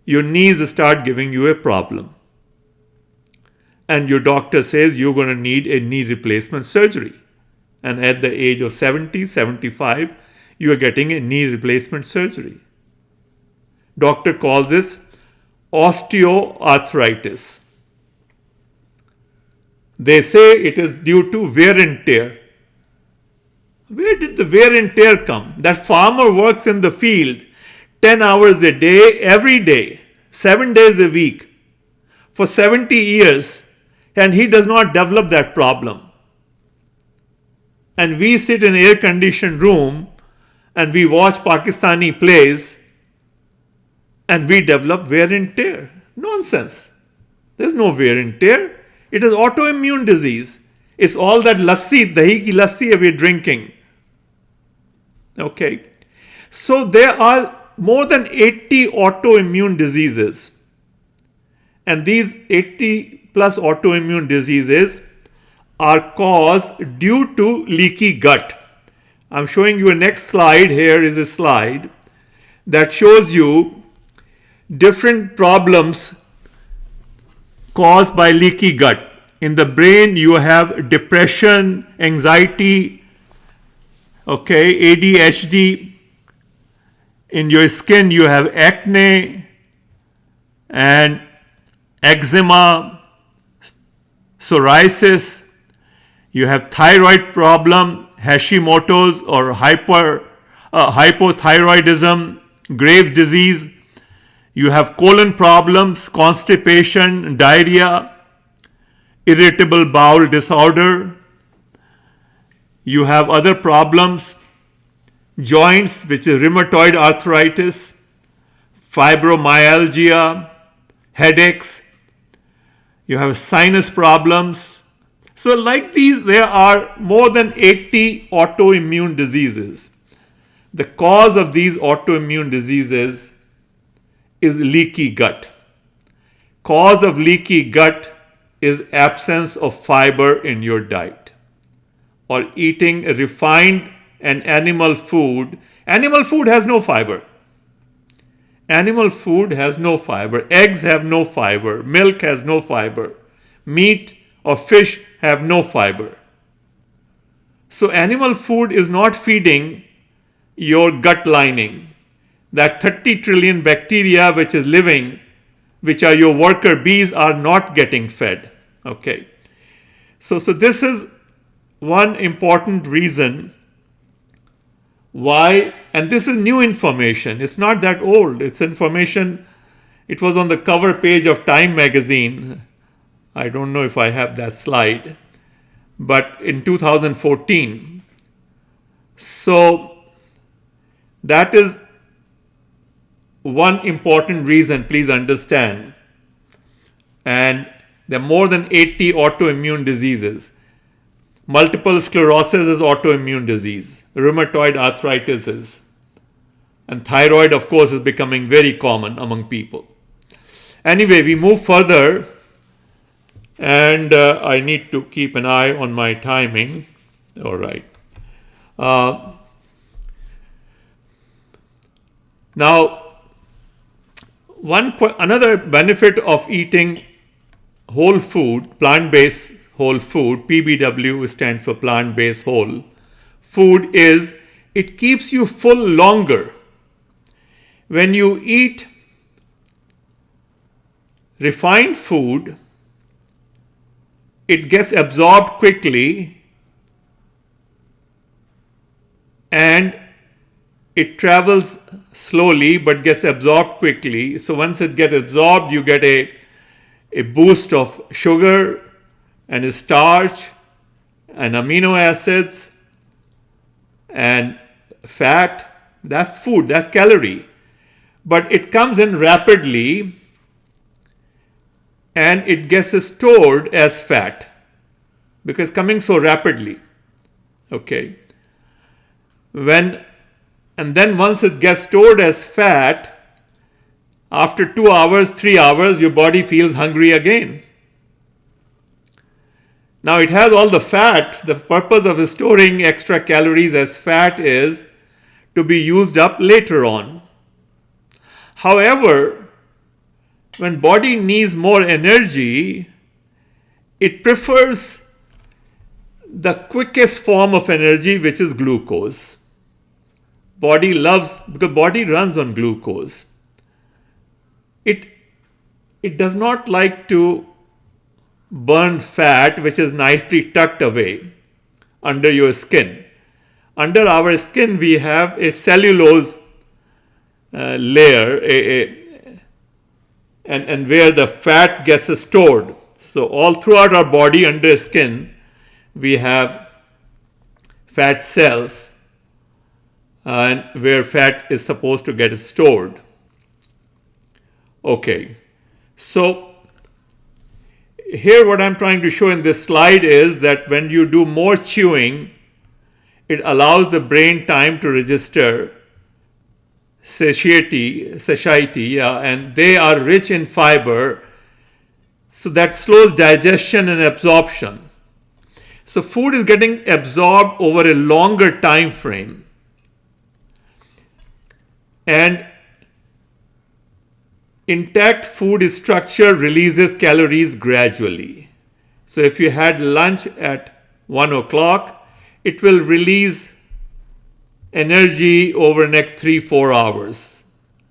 Speaker 1: your knees start giving you a problem. And your doctor says you're going to need a knee replacement surgery. And at the age of 70, 75, you are getting a knee replacement surgery. Doctor calls this osteoarthritis. They say it is due to wear and tear. Where did the wear and tear come? That farmer works in the field 10 hours a day, every day, 7 days a week, for 70 years, and he does not develop that problem. And we sit in an air-conditioned room and we watch Pakistani plays and we develop wear and tear. Nonsense. There's no wear and tear. It is autoimmune disease. It's all that lassi, dahi ki lassi we're drinking. Okay. So there are more than 80 autoimmune diseases. And these 80 plus autoimmune diseases are caused due to leaky gut. I'm showing you a next slide. Here is a slide that shows you different problems caused by leaky gut. In the brain, you have depression, anxiety, ADHD. In your skin, you have acne and eczema, psoriasis. You have thyroid problem, Hashimoto's or hypothyroidism, Graves' disease. You have colon problems, constipation, diarrhea, irritable bowel disorder. You have other problems, joints, which is rheumatoid arthritis, fibromyalgia, headaches. You have sinus problems. So like these, there are more than 80 autoimmune diseases. The cause of these autoimmune diseases is leaky gut. Cause of leaky gut is absence of fiber in your diet or eating refined and animal food. Animal food has no fiber. Animal food has no fiber. Eggs have no fiber. Milk has no fiber. Meat or fish have no fiber. So animal food is not feeding your gut lining. That 30 trillion bacteria which is living, which are your worker bees, are not getting fed. Okay. So this is one important reason why, and this is new information. It's not that old. It's information. It was on the cover page of Time magazine. I don't know if I have that slide, but in 2014. So that is one important reason, please understand. And there are more than 80 autoimmune diseases. Multiple sclerosis is autoimmune disease. Rheumatoid arthritis is. And thyroid, of course, is becoming very common among people. Anyway, we move further. And I need to keep an eye on my timing. All right. Now, another benefit of eating whole food, plant-based whole food, PBW stands for plant-based whole food, is it keeps you full longer. When you eat refined food, it gets absorbed quickly and it travels slowly but gets absorbed quickly. So once it gets absorbed, you get a boost of sugar and starch and amino acids and fat. That's food, that's calorie. But it comes in rapidly and it gets stored as fat because coming so rapidly. Okay. And then once it gets stored as fat, after 2 hours, 3 hours, your body feels hungry again. Now it has all the fat. The purpose of storing extra calories as fat is to be used up later on. However, when body needs more energy, it prefers the quickest form of energy, which is glucose. Body loves, because body runs on glucose. It does not like to burn fat which is nicely tucked away under your skin. Under our skin we have a cellulose layer and where the fat gets stored. So all throughout our body under skin we have fat cells and where fat is supposed to get stored. Okay, so here what I'm trying to show in this slide is that when you do more chewing, it allows the brain time to register satiety, and they are rich in fiber, so that slows digestion and absorption. So food is getting absorbed over a longer time frame. And intact food structure releases calories gradually. So if you had lunch at 1 o'clock, it will release energy over the next 3-4 hours,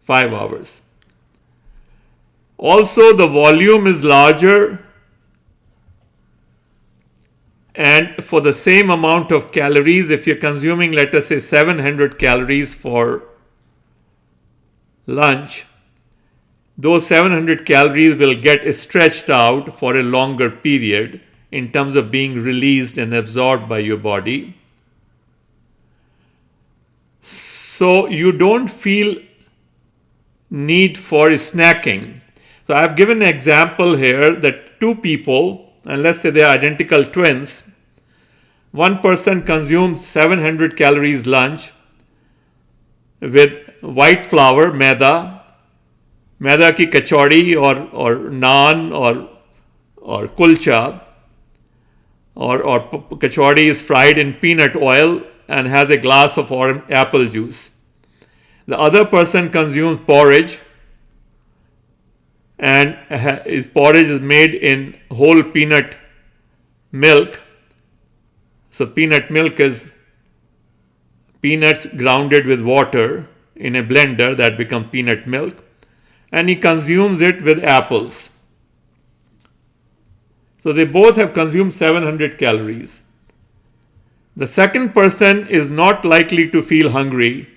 Speaker 1: 5 hours. Also, the volume is larger, and for the same amount of calories, if you're consuming, let us say, 700 calories for lunch, those 700 calories will get stretched out for a longer period in terms of being released and absorbed by your body. So you don't feel need for snacking. So I've given an example here that two people, and let's say they are identical twins, one person consumes 700 calories lunch with white flour, maida ki kachori or naan or kulcha, or kachori is fried in peanut oil and has a glass of apple juice. The other person consumes porridge, and his porridge is made in whole peanut milk. So peanut milk is peanuts grounded with water in a blender that become peanut milk, and he consumes it with apples. So they both have consumed 700 calories. The second person is not likely to feel hungry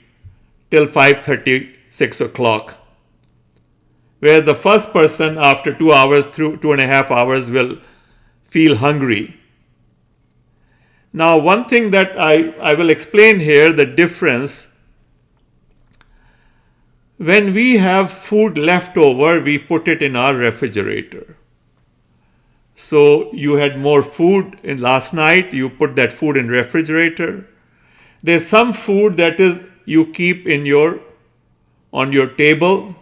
Speaker 1: till 5:30, 6 o'clock, where the first person after 2 hours through 2.5 hours will feel hungry. Now, one thing that I will explain here, the difference. When we have food left over, we put it in our refrigerator. So you had more food in last night, you put that food in refrigerator. There's some food that is you keep on your table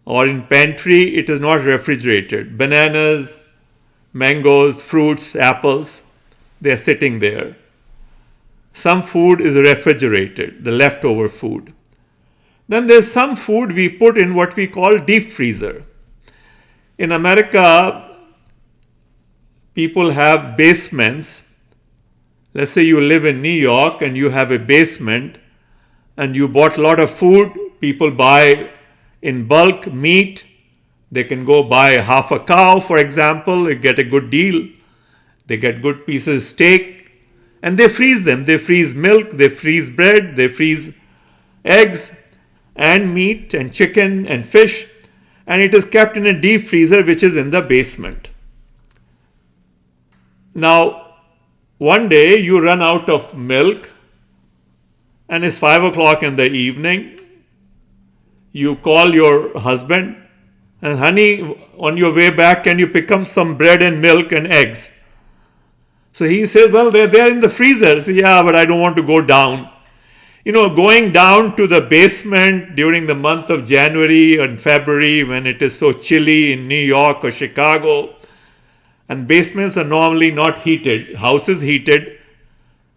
Speaker 1: or in pantry, it is not refrigerated. Bananas, mangoes, fruits, apples, they are sitting there. Some food is refrigerated, the leftover food. Then there's some food we put in what we call deep freezer. In America, people have basements. Let's say you live in New York and you have a basement and you bought a lot of food. People buy in bulk meat. They can go buy half a cow, for example. They get a good deal. They get good pieces of steak and they freeze them. They freeze milk, they freeze bread, they freeze eggs and meat and chicken and fish, and it is kept in a deep freezer which is in the basement. Now, One day you run out of milk and it's 5 o'clock in the evening. You call your husband and, honey, on your way back, can you pick up some bread and milk and eggs? So he says, well, they're there in the freezer. So, yeah, but I don't want to go down. Going down to the basement during the month of January and February when it is so chilly in New York or Chicago, and basements are normally not heated. House is heated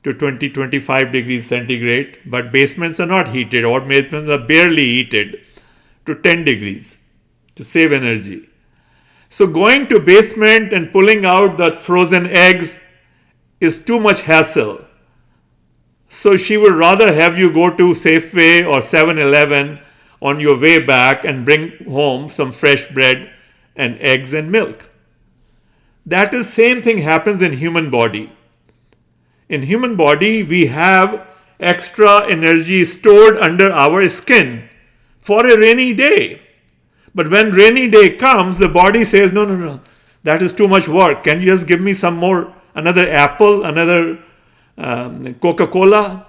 Speaker 1: to 20-25 degrees centigrade, but basements are not heated, or basements are barely heated to 10 degrees to save energy. So going to basement and pulling out the frozen eggs is too much hassle. So she would rather have you go to Safeway or 7-Eleven on your way back and bring home some fresh bread and eggs and milk. That is same thing happens in human body. In human body, we have extra energy stored under our skin for a rainy day. But when rainy day comes, the body says, no, that is too much work. Can you just give me some more, another apple, another Coca-Cola,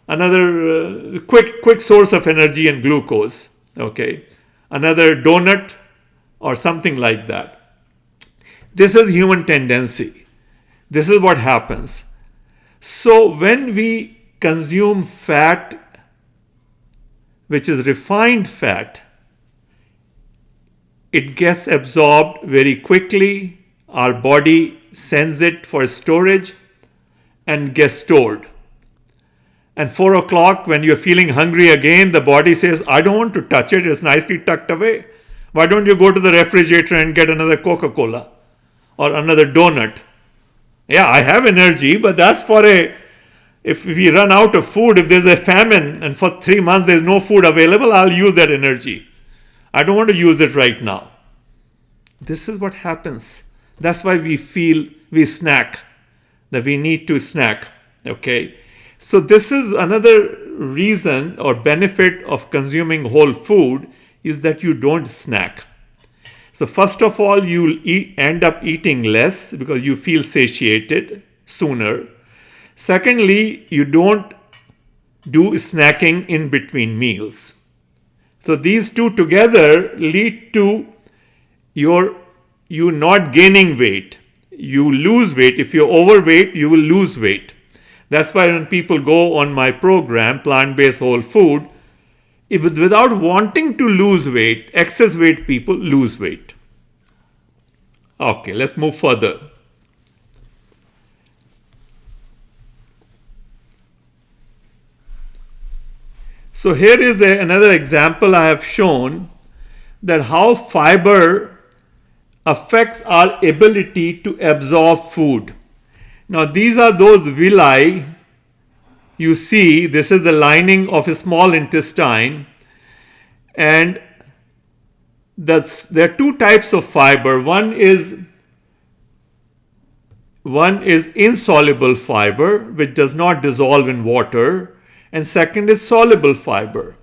Speaker 1: another quick source of energy and glucose, okay, another donut or something like that. This is human tendency. This is what happens. So when we consume fat, which is refined fat, it gets absorbed very quickly. Our body sends it for storage and gets stored. And 4 o'clock, when you're feeling hungry again, the body says, I don't want to touch it. It's nicely tucked away. Why don't you go to the refrigerator and get another Coca-Cola or another donut? Yeah, I have energy, but that's if we run out of food, if there's a famine and for 3 months there's no food available, I'll use that energy. I don't want to use it right now. This is what happens. That's why we snack, that we need to snack. Okay. So this is another reason or benefit of consuming whole food is that you don't snack. So first of all, you'll end up eating less because you feel satiated sooner. Secondly, you don't do snacking in between meals. So these two together lead to you not gaining weight. You lose weight. If you're overweight, you will lose weight. That's why when people go on my program, plant-based whole food, without wanting to lose weight, excess weight people lose weight. Okay, let's move further. So here is another example I have shown that how fiber affects our ability to absorb food. Now these are those villi. You see, this is the lining of a small intestine, and there are two types of fiber. One is insoluble fiber, which does not dissolve in water, and second is soluble fiber.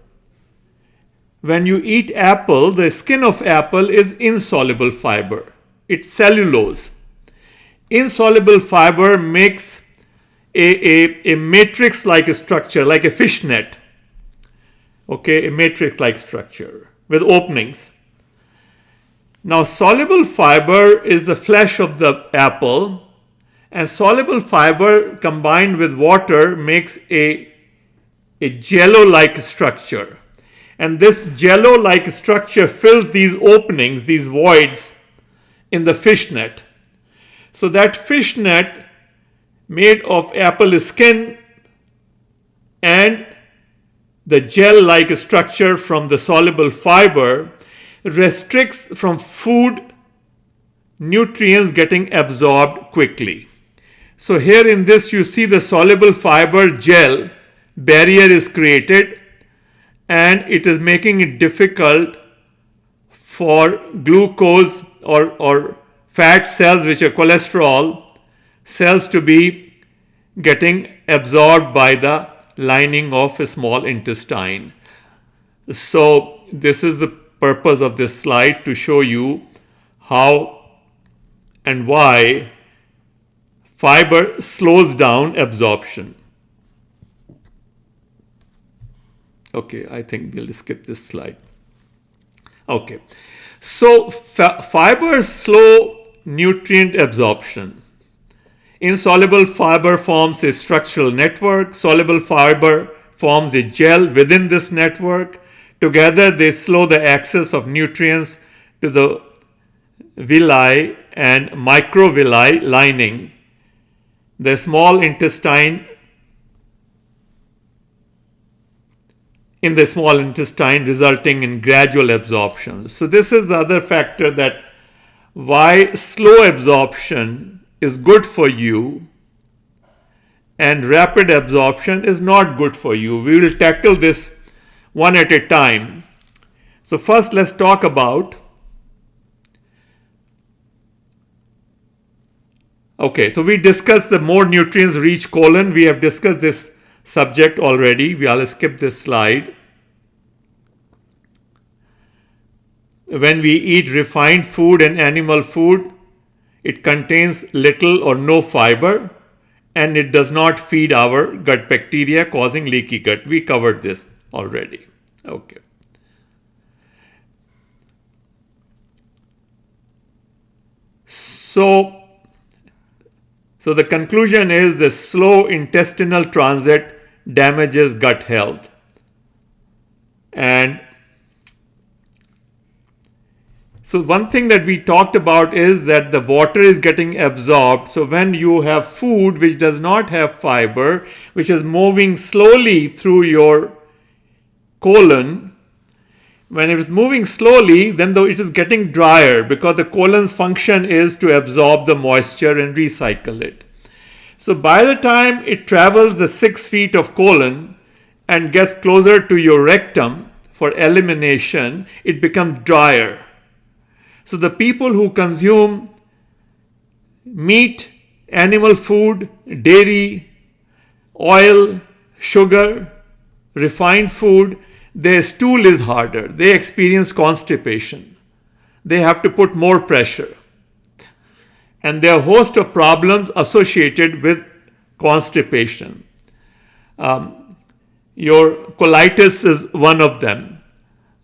Speaker 1: When you eat apple, the skin of apple is insoluble fiber. It's cellulose. Insoluble fiber makes a matrix-like structure, like a fishnet. Okay, a matrix-like structure with openings. Now, soluble fiber is the flesh of the apple, and soluble fiber combined with water makes a jello-like structure. And this jello-like structure fills these openings, these voids in the fishnet. So that fishnet made of apple skin and the gel-like structure from the soluble fiber restricts from food nutrients getting absorbed quickly. So here in this you see the soluble fiber gel barrier is created, and it is making it difficult for glucose or fat cells, which are cholesterol cells, to be getting absorbed by the lining of a small intestine. So this is the purpose of this slide, to show you how and why fiber slows down absorption. Okay, I think we'll skip this slide. Okay, so fibers slow nutrient absorption. Insoluble fiber forms a structural network. Soluble fiber forms a gel within this network. Together, they slow the access of nutrients to the villi and microvilli lining the small intestine. In the small intestine, resulting in gradual absorption. So this is the other factor that why slow absorption is good for you and rapid absorption is not good for you. We will tackle this one at a time. So first let's talk about, okay, so we discussed the more nutrients reach colon. We have discussed this subject already. I'll skip this slide. When we eat refined food and animal food, it contains little or no fiber and it does not feed our gut bacteria, causing leaky gut. We covered this already. Okay. So the conclusion is the slow intestinal transit damages gut health. And so one thing that we talked about is that the water is getting absorbed. So when you have food which does not have fiber, which is moving slowly through your colon, when it is moving slowly, then it is getting drier because the colon's function is to absorb the moisture and recycle it. So by the time it travels the 6 feet of colon and gets closer to your rectum for elimination, it becomes drier. So the people who consume meat, animal food, dairy, oil, sugar, refined food, their stool is harder. They experience constipation. They have to put more pressure. And there are a host of problems associated with constipation. Your colitis is one of them.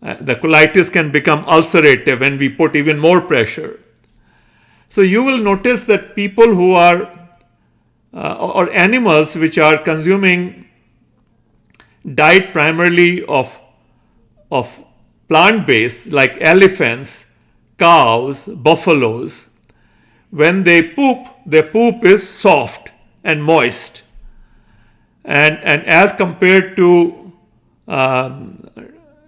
Speaker 1: The colitis can become ulcerative when we put even more pressure. So you will notice that people who are, or animals which are consuming diet primarily of plant-based, like elephants, cows, buffaloes, when they poop, their poop is soft and moist. And as compared to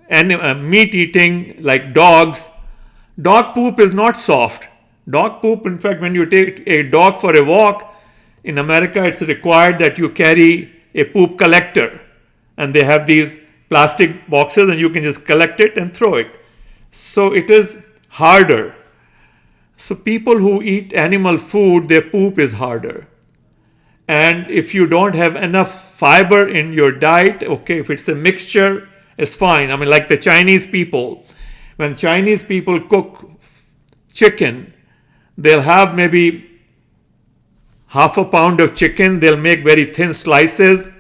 Speaker 1: meat eating like dogs, dog poop is not soft. Dog poop, in fact, when you take a dog for a walk, in America it's required that you carry a poop collector. And they have these plastic boxes and you can just collect it and throw it. So it is harder. So people who eat animal food, their poop is harder. And if you don't have enough fiber in your diet, okay, if it's a mixture, it's fine. I mean, like the Chinese people, when Chinese people cook chicken, they'll have maybe half a pound of chicken, they'll make very thin slices,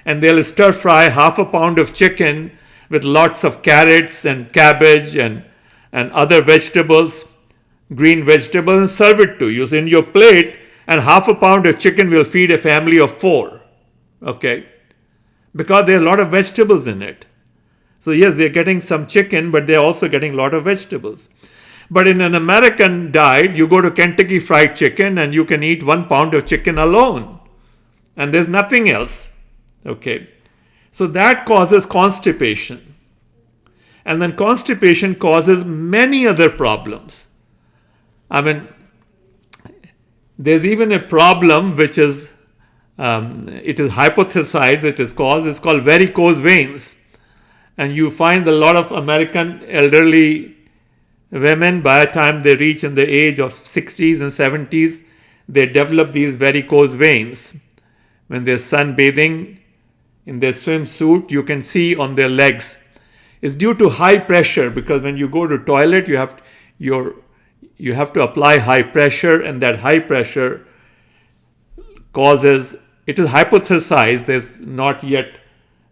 Speaker 1: and they'll stir fry half a pound of chicken with lots of carrots and cabbage and other vegetables, green vegetables, and serve it to you. So in your plate, and half a pound of chicken will feed a family of 4. Okay? Because there are a lot of vegetables in it. So yes, they're getting some chicken, but they're also getting a lot of vegetables. But in an American diet, you go to Kentucky Fried Chicken and you can eat 1 pound of chicken alone. And there's nothing else. Okay? So that causes constipation. And then constipation causes many other problems. I mean, there's even a problem which is, it is hypothesized, it's called varicose veins. And you find a lot of American elderly women, by the time they reach in the age of 60s and 70s, they develop these varicose veins. When they're sunbathing in their swimsuit, you can see on their legs. It's due to high pressure, because when you go to toilet, you have to apply high pressure, and that high pressure causes, it is hypothesized, there's not yet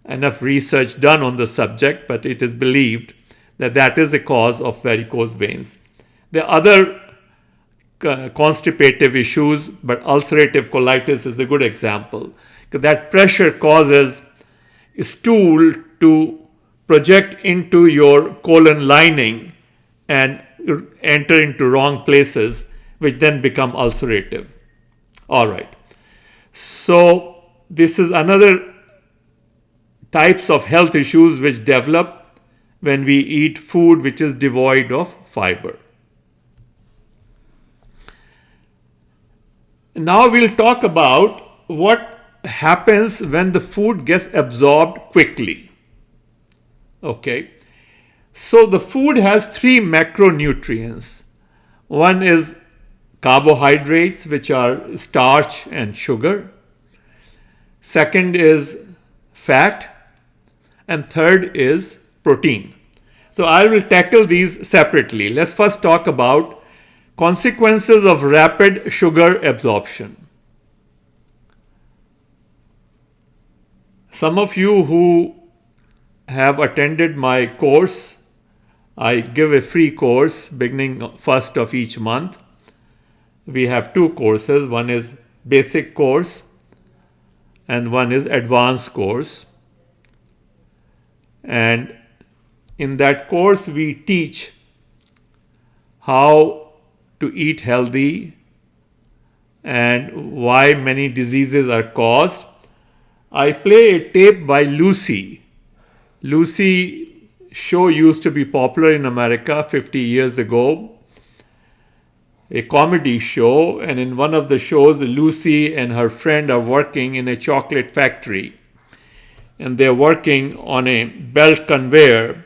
Speaker 1: enough research done on the subject, but it is believed that that is the cause of varicose veins. There are other constipative issues, but ulcerative colitis is a good example. That pressure causes stool to project into your colon lining and enter into wrong places, which then become ulcerative. All right. So this is another types of health issues which develop when we eat food which is devoid of fiber. Now we'll talk about what happens when the food gets absorbed quickly. Okay. So the food has three macronutrients. One is carbohydrates, which are starch and sugar. Second is fat. And third is protein. So I will tackle these separately. Let's first talk about consequences of rapid sugar absorption. Some of you who have attended my course, I give a free course beginning first of each month. We have two courses. One is basic course and one is advanced course. And in that course, we teach how to eat healthy and why many diseases are caused. I play a tape by Lucy. Lucy show used to be popular in America 50 years ago, a comedy show, and in one of the shows, Lucy and her friend are working in a chocolate factory. And they're working on a belt conveyor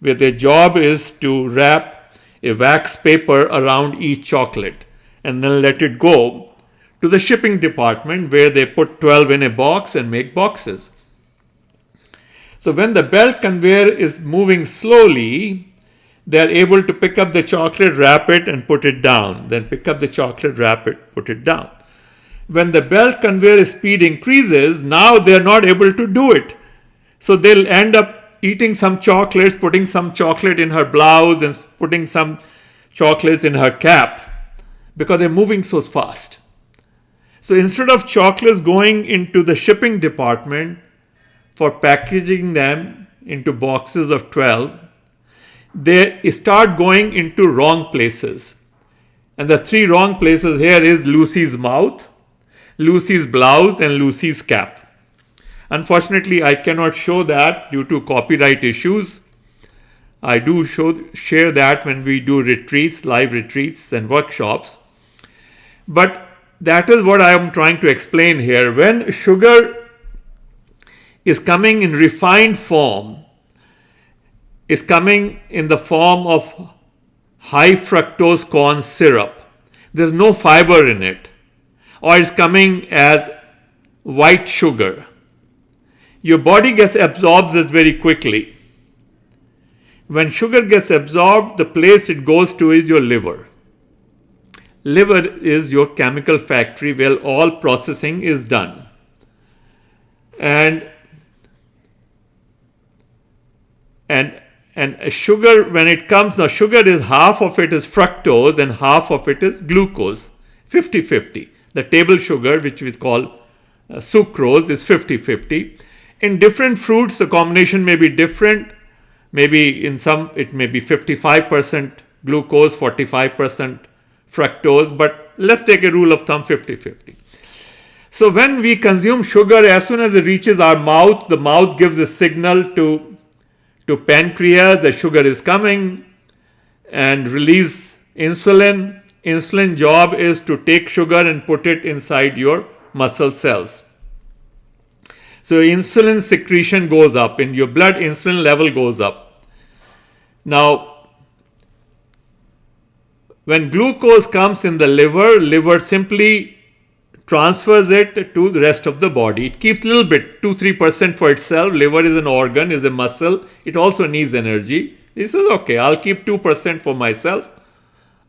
Speaker 1: where their job is to wrap a wax paper around each chocolate and then let it go to the shipping department where they put 12 in a box and make boxes. So when the belt conveyor is moving slowly, they are able to pick up the chocolate, wrap it and put it down. Then pick up the chocolate, wrap it, put it down. When the belt conveyor speed increases, now they are not able to do it. So they'll end up eating some chocolates, putting some chocolate in her blouse and putting some chocolates in her cap because they're moving so fast. So instead of chocolates going into the shipping department for packaging them into boxes of 12, they start going into wrong places. And the three wrong places here is Lucy's mouth, Lucy's blouse and Lucy's cap. Unfortunately, I cannot show that due to copyright issues. I do share that when we do retreats, live retreats and workshops. But that is what I am trying to explain here. When sugar is coming in refined form, is coming in the form of high fructose corn syrup, there's no fiber in it, or it's coming as white sugar, your body absorbs it very quickly. When sugar gets absorbed, the place it goes to is your liver. Liver is your chemical factory where all processing is done. And sugar, when it comes, now sugar is half of it is fructose and half of it is glucose, 50-50. The table sugar, which we call sucrose, is 50-50. In different fruits, the combination may be different. Maybe in some, it may be 55% glucose, 45% fructose, but let's take a rule of thumb 50-50. So when we consume sugar, as soon as it reaches our mouth, the mouth gives a signal to pancreas that sugar is coming and release insulin. Insulin job is to take sugar and put it inside your muscle cells. So insulin secretion goes up. In your blood, insulin level goes up. Now, when glucose comes in the liver simply transfers it to the rest of the body. It keeps a little bit, 2-3% for itself. Liver is an organ, is a muscle. It also needs energy. It says, okay, I'll keep 2% for myself.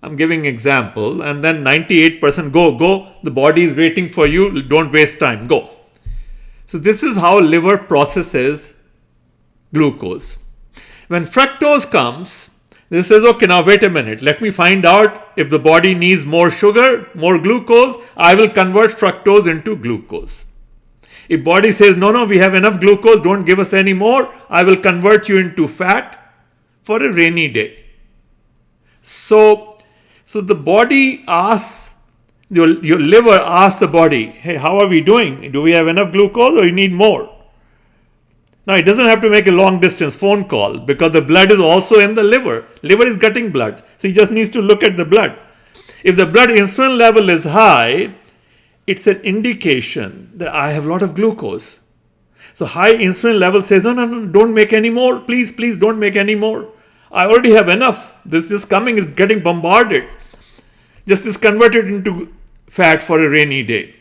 Speaker 1: I'm giving example, and then 98% go, the body is waiting for you, don't waste time, go. So this is how liver processes glucose. When fructose comes, this says, okay, now wait a minute, let me find out if the body needs more sugar, more glucose, I will convert fructose into glucose. If body says, no, we have enough glucose, don't give us any more, I will convert you into fat for a rainy day. So the body asks, your liver asks the body, hey, how are we doing? Do we have enough glucose or you need more? Now, it doesn't have to make a long distance phone call because the blood is also in the liver. Liver is getting blood. So he just needs to look at the blood. If the blood insulin level is high, it's an indication that I have a lot of glucose. So high insulin level says, no, don't make any more. Please, don't make any more. I already have enough. This coming is getting bombarded. Just is converted into fat for a rainy day.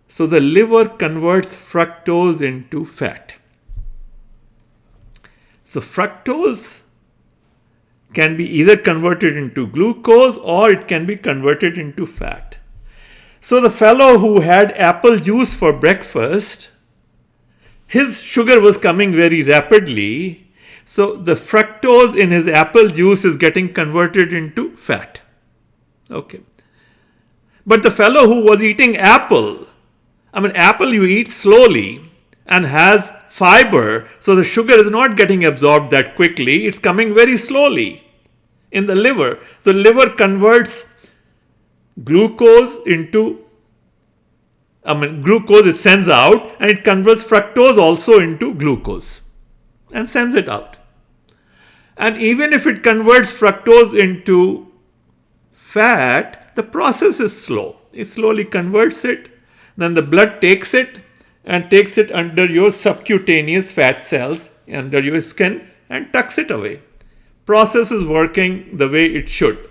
Speaker 1: So the liver converts fructose into fat. So fructose can be either converted into glucose or it can be converted into fat. So the fellow who had apple juice for breakfast, his sugar was coming very rapidly. So the fructose in his apple juice is getting converted into fat. Okay. But the fellow who was eating apple you eat slowly and has fiber, so the sugar is not getting absorbed that quickly. It's coming very slowly in the liver. So the liver converts glucose glucose it sends out, and it converts fructose also into glucose and sends it out. And even if it converts fructose into fat, the process is slow. It slowly converts it. Then the blood takes it and takes it under your subcutaneous fat cells, under your skin, and tucks it away. Process is working the way it should.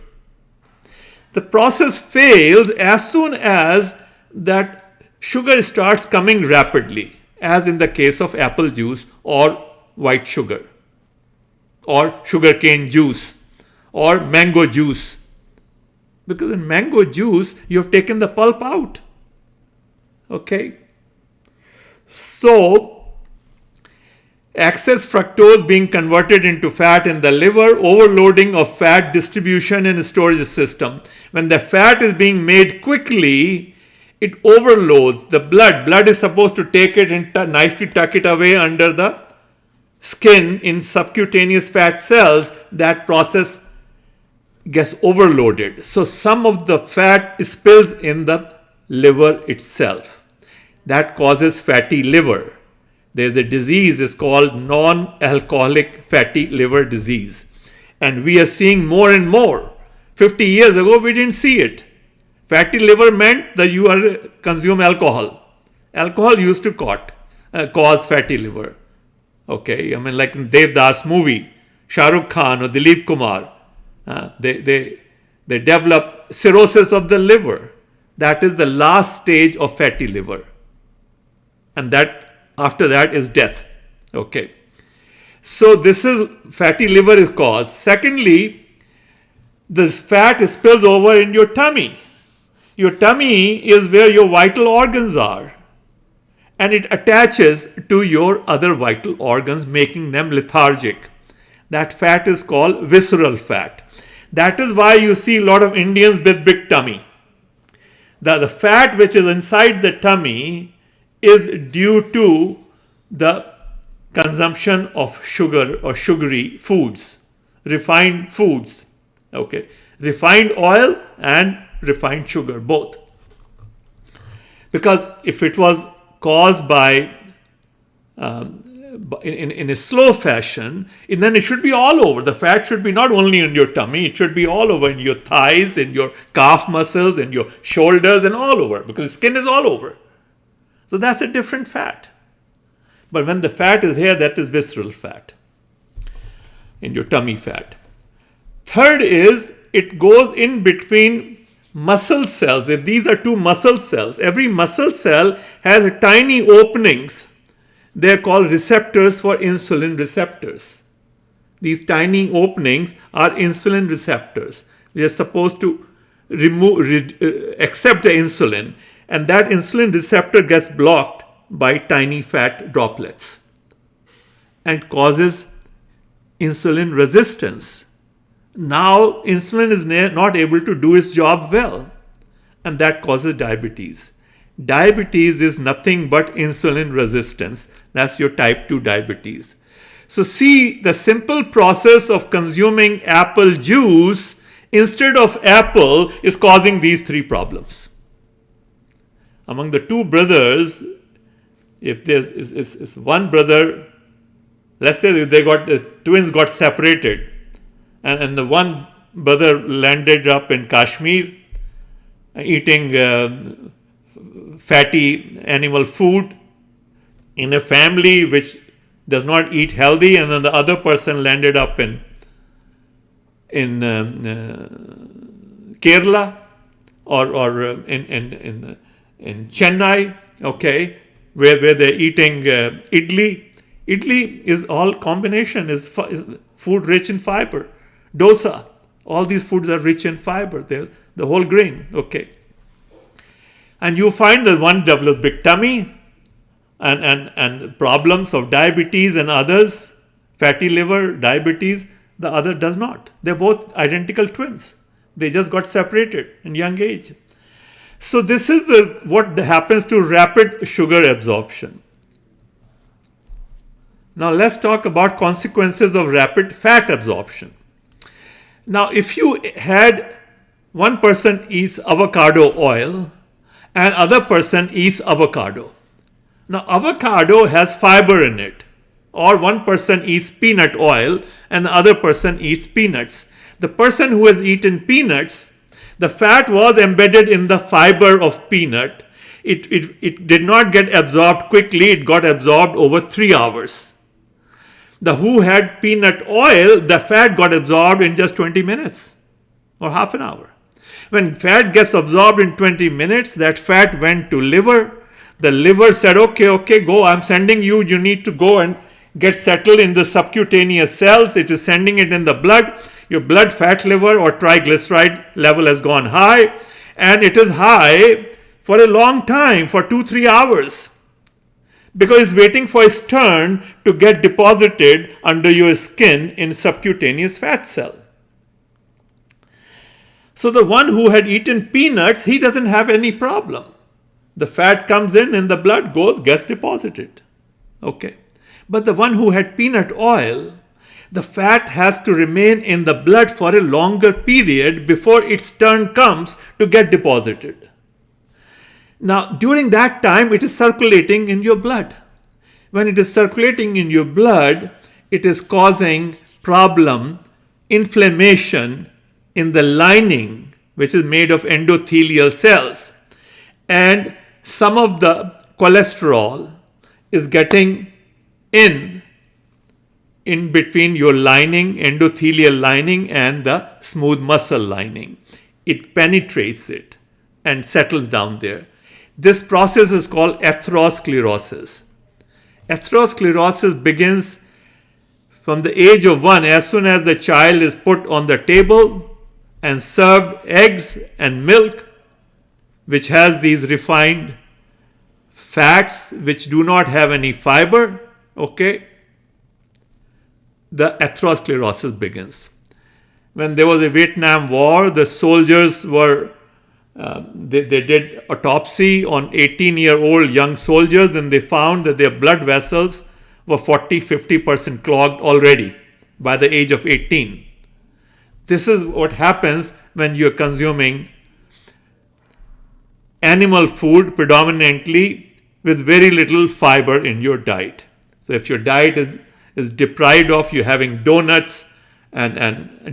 Speaker 1: The process fails as soon as that sugar starts coming rapidly, as in the case of apple juice or white sugar, or sugarcane juice, or mango juice. Because in mango juice, you have taken the pulp out. Okay? So, excess fructose being converted into fat in the liver, overloading of fat distribution and storage system. When the fat is being made quickly, it overloads the blood. Blood is supposed to take it and nicely tuck it away under the skin in subcutaneous fat cells. That process gets overloaded. So some of the fat spills in the liver itself. That causes fatty liver. There's a disease, it's called non-alcoholic fatty liver disease. And we are seeing more and more. 50 years ago, we didn't see it. Fatty liver meant that you consume alcohol. Alcohol used to cause fatty liver. Okay, like in Devdas movie, Shah Rukh Khan or Dilip Kumar, they develop cirrhosis of the liver. That is the last stage of fatty liver. And that after that is death. Okay. So this is fatty liver is caused. Secondly, this fat spills over in your tummy. Your tummy is where your vital organs are. And it attaches to your other vital organs, making them lethargic. That fat is called visceral fat. That is why you see a lot of Indians with big tummy. The fat which is inside the tummy is due to the consumption of sugar or sugary foods, refined foods. Okay, refined oil and refined sugar, both. Because if it was caused by in a slow fashion, then it should be all over. The fat should be not only in your tummy, it should be all over in your thighs, in your calf muscles, in your shoulders, and all over, because the skin is all over. So that's a different fat. But when the fat is here, that is visceral fat, in your tummy fat. Third is, it goes in between muscle cells. If these are two muscle cells, every muscle cell has tiny openings. They're called receptors for insulin receptors. These tiny openings are insulin receptors. We are supposed to accept the insulin, and that insulin receptor gets blocked by tiny fat droplets and causes insulin resistance. Now insulin is not able to do its job well, and that causes diabetes. Diabetes is nothing but insulin resistance. That's your type 2 diabetes. So see, the simple process of consuming apple juice instead of apple is causing these three problems. Among the two brothers, if there's is one brother, let's say the twins got separated, and the one brother landed up in Kashmir eating fatty animal food in a family which does not eat healthy, and then the other person landed up in Kerala or in Chennai, okay, where they're eating idli. Idli is all combination, is food rich in fiber. Dosa, all these foods are rich in fiber. They're the whole grain, okay. And you find that one develops big tummy and problems of diabetes and others, fatty liver, diabetes, the other does not. They're both identical twins. They just got separated in young age. So this is what happens to rapid sugar absorption. Now let's talk about consequences of rapid fat absorption. Now if you had one person eats avocado oil and other person eats avocado. Now avocado has fiber in it. Or one person eats peanut oil and the other person eats peanuts. The person who has eaten peanuts, the fat was embedded in the fiber of peanut. It did not get absorbed quickly, it got absorbed over 3 hours. The who had peanut oil, the fat got absorbed in just 20 minutes or half an hour. When fat gets absorbed in 20 minutes, that fat went to liver. The liver said, okay, go, I'm sending you, you need to go and get settled in the subcutaneous cells. It is sending it in the blood. Your blood fat liver or triglyceride level has gone high, and it is high for a long time, for 2-3 hours, because it's waiting for its turn to get deposited under your skin in subcutaneous fat cell. So the one who had eaten peanuts, he doesn't have any problem. The fat comes in the blood goes, gets deposited. Okay. But the one who had peanut oil, the fat has to remain in the blood for a longer period before its turn comes to get deposited. Now, during that time, it is circulating in your blood. When it is circulating in your blood, it is causing problem, inflammation in the lining, which is made of endothelial cells. And some of the cholesterol is getting in between your lining, endothelial lining, and the smooth muscle lining. It penetrates it and settles down there. This process is called atherosclerosis. Atherosclerosis begins from the age of 1, as soon as the child is put on the table and served eggs and milk, which has these refined fats which do not have any fiber, okay, the atherosclerosis begins. When there was a Vietnam War, the soldiers were, they did autopsy on 18-year-old young soldiers, and they found that their blood vessels were 40-50% clogged already by the age of 18. This is what happens when you're consuming animal food predominantly with very little fiber in your diet. So if your diet is deprived of, you're having donuts and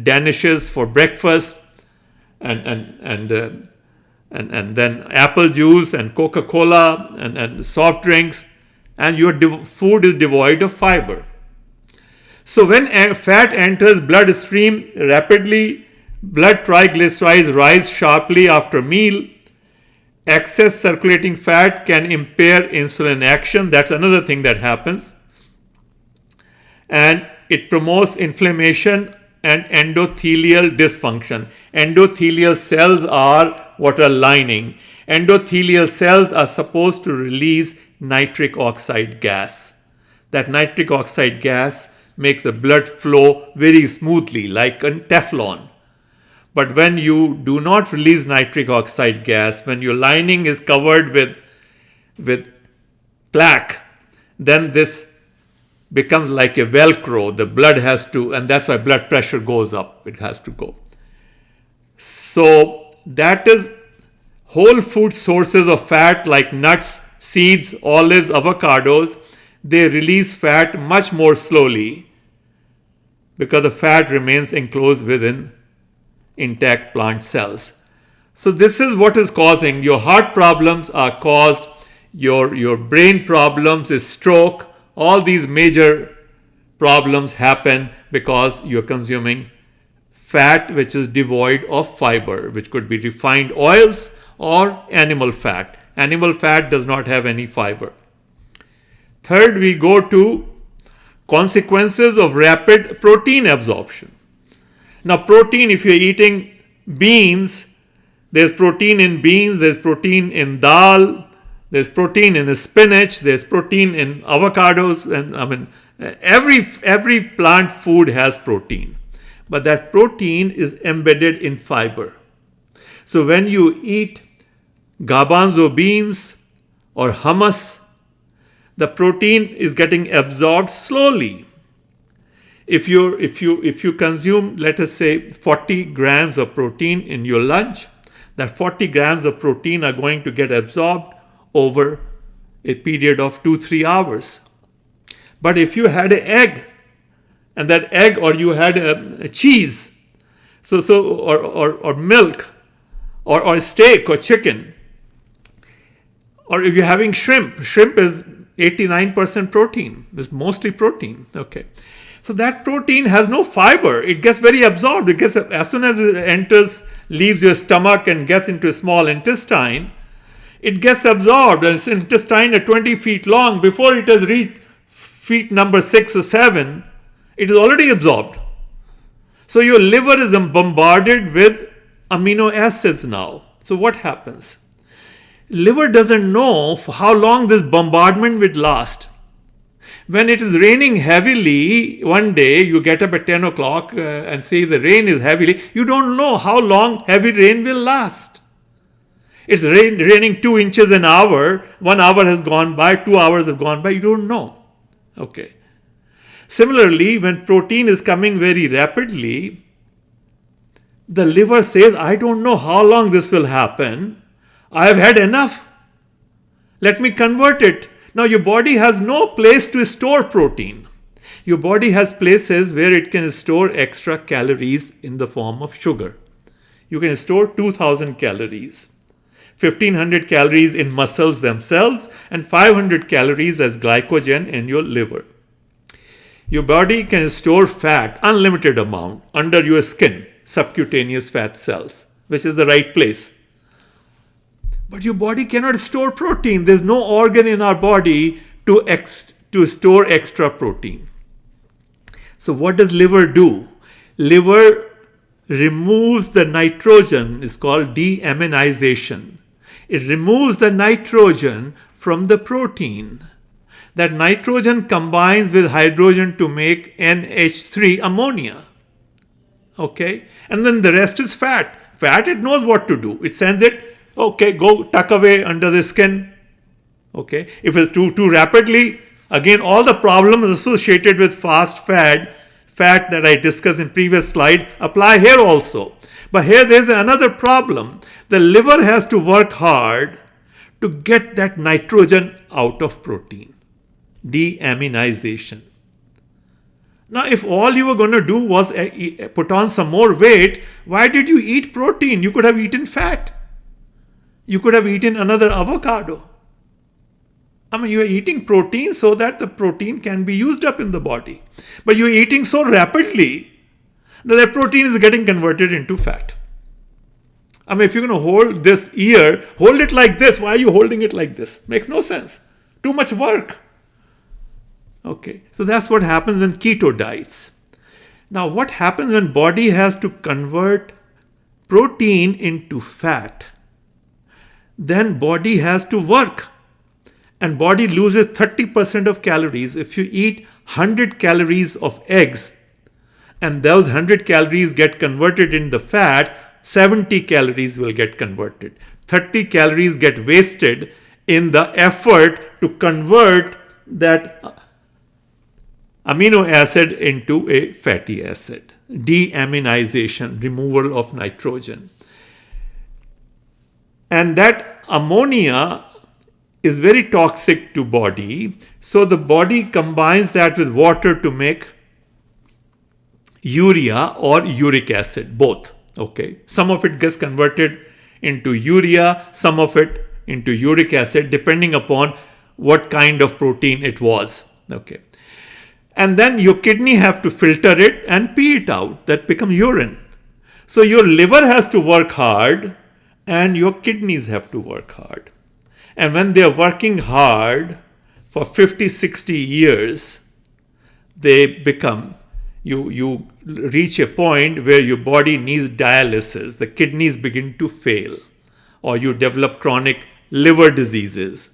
Speaker 1: danishes for breakfast and then apple juice and Coca-Cola and soft drinks, and your food is devoid of fiber. So when fat enters bloodstream rapidly, blood triglycerides rise sharply after meal. Excess circulating fat can impair insulin action. That's another thing that happens. And it promotes inflammation and endothelial dysfunction. Endothelial cells are what are lining. Endothelial cells are supposed to release nitric oxide gas. That nitric oxide gas makes the blood flow very smoothly, like a Teflon. But when you do not release nitric oxide gas, when your lining is covered with plaque, then this becomes like a Velcro. The blood has to, and that's why blood pressure goes up. It has to go. So that is whole food sources of fat like nuts, seeds, olives, avocados. They release fat much more slowly because the fat remains enclosed within intact plant cells. So this is what is causing your heart problems are caused, your brain problems is stroke. All these major problems happen because you're consuming fat which is devoid of fiber, which could be refined oils or animal fat. Animal fat does not have any fiber. Third, we go to consequences of rapid protein absorption. Now, protein, if you're eating beans, there's protein in beans, there's protein in dal, there's protein in spinach, there's protein in avocados, and every plant food has protein. But that protein is embedded in fiber. So when you eat garbanzo beans or hummus, the protein is getting absorbed slowly. If you consume, let us say, 40 grams of protein in your lunch, that 40 grams of protein are going to get absorbed over a period of 2-3 hours. But if you had an egg, and that egg, or you had a cheese, or milk, or steak or chicken, or if you're having shrimp is 89% protein. It's mostly protein. Okay. So that protein has no fiber. It gets very absorbed. It gets, as soon as it enters, leaves your stomach and gets into a small intestine, it gets absorbed. And this intestine is 20 feet long. Before it has reached feet number 6 or 7, it is already absorbed. So your liver is bombarded with amino acids now. So what happens? Liver doesn't know for how long this bombardment will last. When it is raining heavily, one day you get up at 10 o'clock and say the rain is heavily, you don't know how long heavy rain will last. It's raining 2 inches an hour, 1 hour has gone by, 2 hours have gone by, you don't know. Okay. Similarly, when protein is coming very rapidly, the liver says, I don't know how long this will happen. I have had enough. Let me convert it. Now, your body has no place to store protein. Your body has places where it can store extra calories in the form of sugar. You can store 2000 calories, 1500 calories in muscles themselves, and 500 calories as glycogen in your liver. Your body can store fat, unlimited amount, under your skin, subcutaneous fat cells, which is the right place. But your body cannot store protein. There's no organ in our body to store extra protein. So what does liver do? Liver removes the nitrogen. It's called deaminization. It removes the nitrogen from the protein. That nitrogen combines with hydrogen to make NH3 ammonia. Okay? And then the rest is fat. Fat, it knows what to do. It sends it, okay, go tuck away under the skin. Okay? If it's too rapidly, again, all the problems associated with fat that I discussed in previous slide apply here also. But here there's another problem. The liver has to work hard to get that nitrogen out of protein. Deaminization. Now, if all you were going to do was put on some more weight, why did you eat protein? You could have eaten fat. You could have eaten another avocado. You are eating protein so that the protein can be used up in the body. But you're eating so rapidly that the protein is getting converted into fat. If you're going to hold this ear, hold it like this. Why are you holding it like this? Makes no sense. Too much work. Okay, so that's what happens in keto diets. Now, what happens when body has to convert protein into fat? Then body has to work, and body loses 30% of calories. If you eat 100 calories of eggs and those 100 calories get converted into fat, 70 calories will get converted. 30 calories get wasted in the effort to convert that amino acid into a fatty acid. Deaminization, removal of nitrogen. And that ammonia is very toxic to body. So the body combines that with water to make urea or uric acid, both. Okay. Some of it gets converted into urea, some of it into uric acid, depending upon what kind of protein it was. Okay. And then your kidney have to filter it and pee it out. That becomes urine. So your liver has to work hard and your kidneys have to work hard. And when they are working hard for 50, 60 years, they become, you reach a point where your body needs dialysis. The kidneys begin to fail, or you develop chronic liver diseases.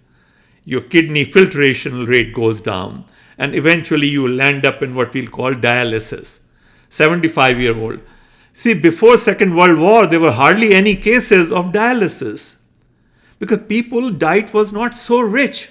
Speaker 1: Your kidney filtration rate goes down, and eventually you will end up in what we'll call dialysis. 75-year-old. See, before Second World War, there were hardly any cases of dialysis because people's diet was not so rich.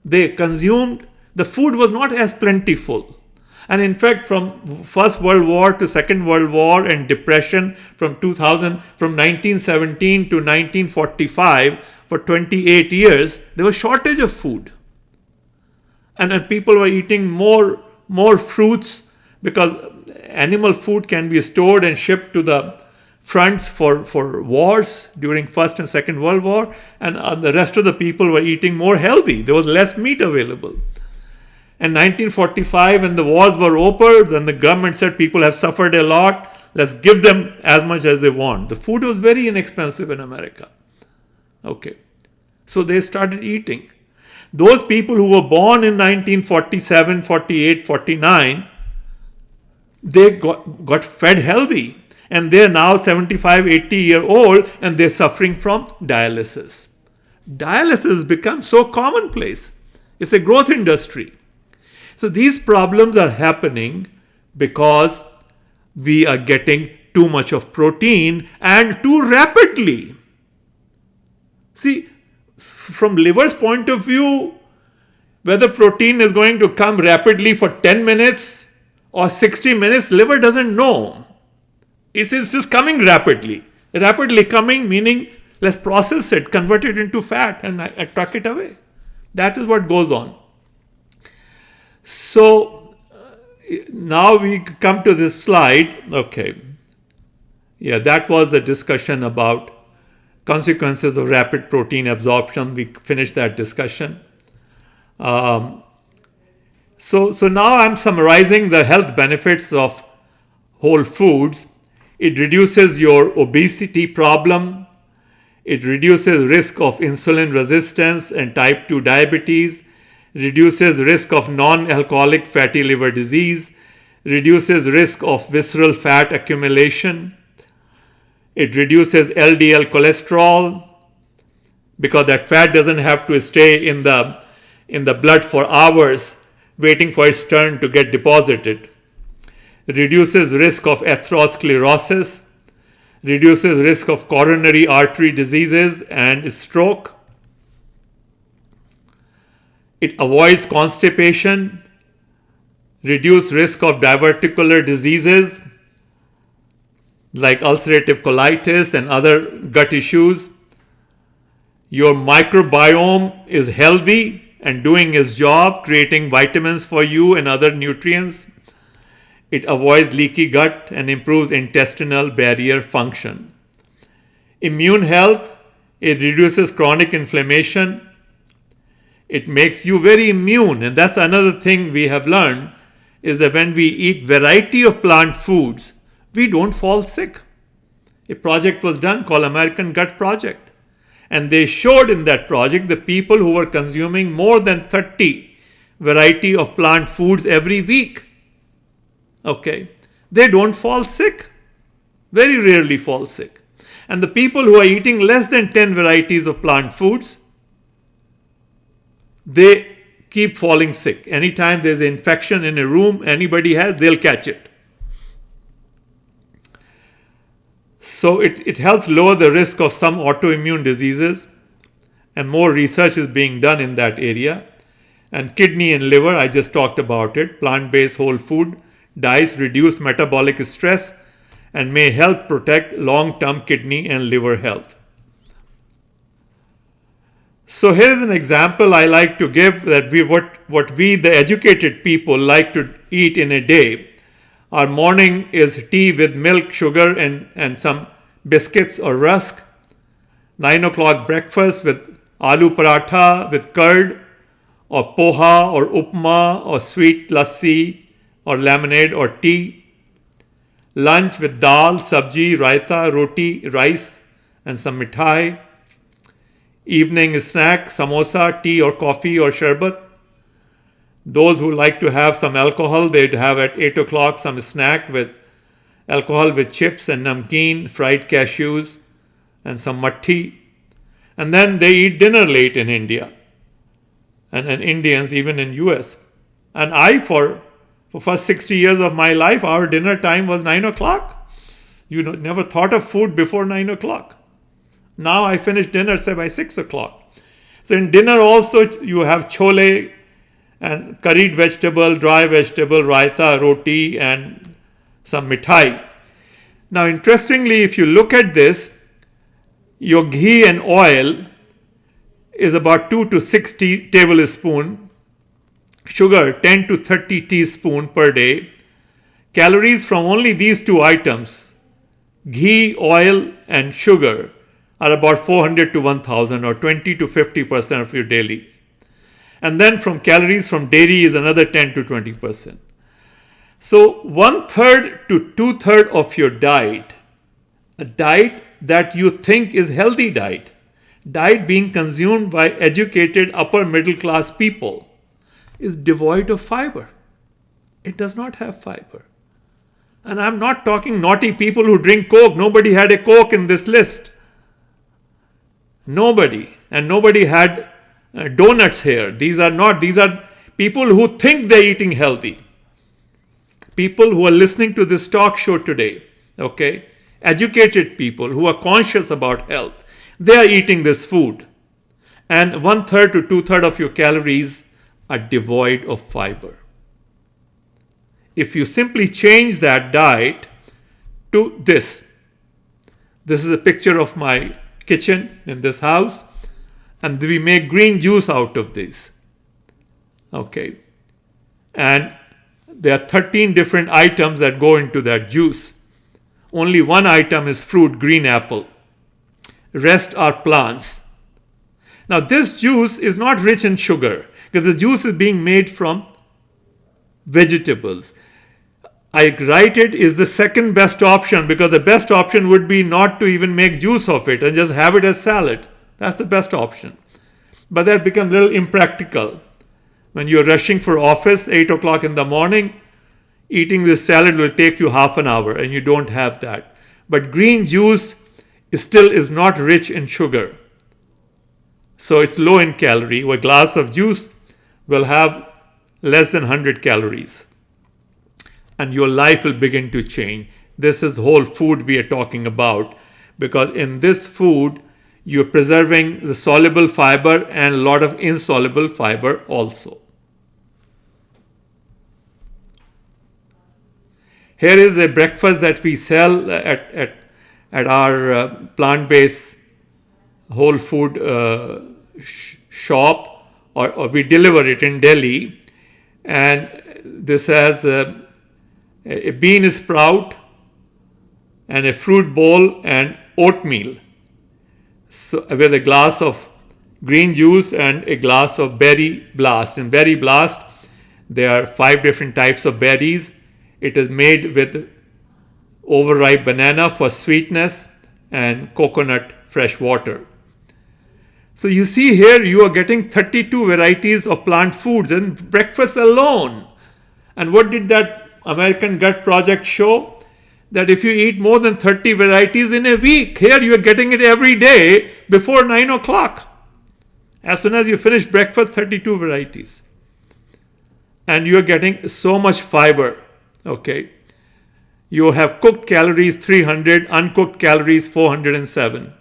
Speaker 1: They consumed, the food was not as plentiful. And in fact, from First World War to Second World War and depression from 1917 to 1945, for 28 years, there was shortage of food. And people were eating more fruits because animal food can be stored and shipped to the fronts for wars during First and Second World War, and the rest of the people were eating more healthy. There was less meat available. In 1945, when the wars were over, then the government said people have suffered a lot, let's give them as much as they want. The food was very inexpensive in America. Okay. So they started eating. Those people who were born in 1947, 48, 49, they got fed healthy. And they're now 75, 80-year-old and they're suffering from dialysis. Dialysis becomes so commonplace. It's a growth industry. So these problems are happening because we are getting too much of protein and too rapidly. See, from liver's point of view, whether protein is going to come rapidly for 10 minutes or 60 minutes, liver doesn't know. It's just coming rapidly. Rapidly coming meaning let's process it, convert it into fat and I tuck it away. That is what goes on. So now we come to this slide. Okay. Yeah, that was the discussion about consequences of rapid protein absorption. We finished that discussion. So now I'm summarizing the health benefits of whole foods. It reduces your obesity problem. It reduces risk of insulin resistance and type 2 diabetes. Reduces risk of non-alcoholic fatty liver disease. Reduces risk of visceral fat accumulation. It reduces LDL cholesterol because that fat doesn't have to stay in the blood for hours waiting for its turn to get deposited. It reduces risk of atherosclerosis, reduces risk of coronary artery diseases and stroke. It avoids constipation, reduces risk of diverticular diseases like ulcerative colitis and other gut issues. Your microbiome is healthy and doing its job, creating vitamins for you and other nutrients. It avoids leaky gut and improves intestinal barrier function. Immune health, it reduces chronic inflammation. It makes you very immune, and that's another thing we have learned, is that when we eat variety of plant foods, we don't fall sick. A project was done called American Gut Project, and they showed in that project the people who were consuming more than 30 variety of plant foods every week Okay, they don't fall sick, very rarely fall sick. And the people who are eating less than 10 varieties of plant foods, they keep falling sick. Anytime there's an infection in a room anybody has, they'll catch it. So it helps lower the risk of some autoimmune diseases, and more research is being done in that area. And kidney and liver, I just talked about it. Plant-based whole food diets reduce metabolic stress and may help protect long-term kidney and liver health. So here's an example I like to give that what we, the educated people, like to eat in a day. Our morning is tea with milk, sugar, and some biscuits or rusk. 9 o'clock breakfast with aloo paratha with curd, or poha, or upma, or sweet lassi, or lemonade, or tea. Lunch with dal, sabji, raita, roti, rice, and some mithai. Evening snack, samosa, tea or coffee or sharbat. Those who like to have some alcohol, they'd have at 8 o'clock some snack with alcohol with chips and namkeen, fried cashews, and some matti. And then they eat dinner late in India. And Indians, even in US. And I, for first 60 years of my life, our dinner time was 9 o'clock. You never thought of food before 9 o'clock. Now I finish dinner, say, by 6 o'clock. So in dinner also, you have chole and curried vegetable, dry vegetable, raita, roti, and some mithai. Now, interestingly, if you look at this, your ghee and oil is about 2 to 6 tablespoons, sugar 10 to 30 teaspoons per day. Calories from only these two items, ghee, oil, and sugar, are about 400 to 1000, or 20 to 50% of your daily. And then from calories from dairy is another 10 to 20%. So 1/3 to 2/3 of your diet, a diet that you think is healthy diet being consumed by educated upper middle class people, is devoid of fiber. It does not have fiber. And I'm not talking naughty people who drink Coke. Nobody had a Coke in this list. Nobody. And nobody had donuts here. These are people who think they're eating healthy. People who are listening to this talk show today, okay? Educated people who are conscious about health. They are eating this food. And 1/3 to 2/3 of your calories are devoid of fiber. If you simply change that diet to this is a picture of my kitchen in this house, and we make green juice out of this. Okay. And there are 13 different items that go into that juice. Only one item is fruit, green apple. Rest are plants. Now this juice is not rich in sugar because the juice is being made from vegetables. I write it is the second best option because the best option would be not to even make juice of it and just have it as salad. That's the best option. But that becomes a little impractical. When you're rushing for office 8 o'clock in the morning, eating this salad will take you half an hour and you don't have that. But green juice still is not rich in sugar. So it's low in calorie. A glass of juice will have less than 100 calories. And your life will begin to change. This is whole food we are talking about, because in this food you're preserving the soluble fiber and a lot of insoluble fiber also. Here is a breakfast that we sell at our plant-based whole food shop, or we deliver it in Delhi. And this has a bean sprout and a fruit bowl and oatmeal. So with a glass of green juice and a glass of berry blast. In berry blast, there are 5 different types of berries. It is made with overripe banana for sweetness and coconut fresh water. So you see here you are getting 32 varieties of plant foods in breakfast alone. And what did that American Gut Project show that if you eat more than 30 varieties in a week, here you are getting it every day before 9 o'clock. As soon as you finish breakfast, 32 varieties. And you are getting so much fiber. Okay. You have cooked calories 300, uncooked calories 407.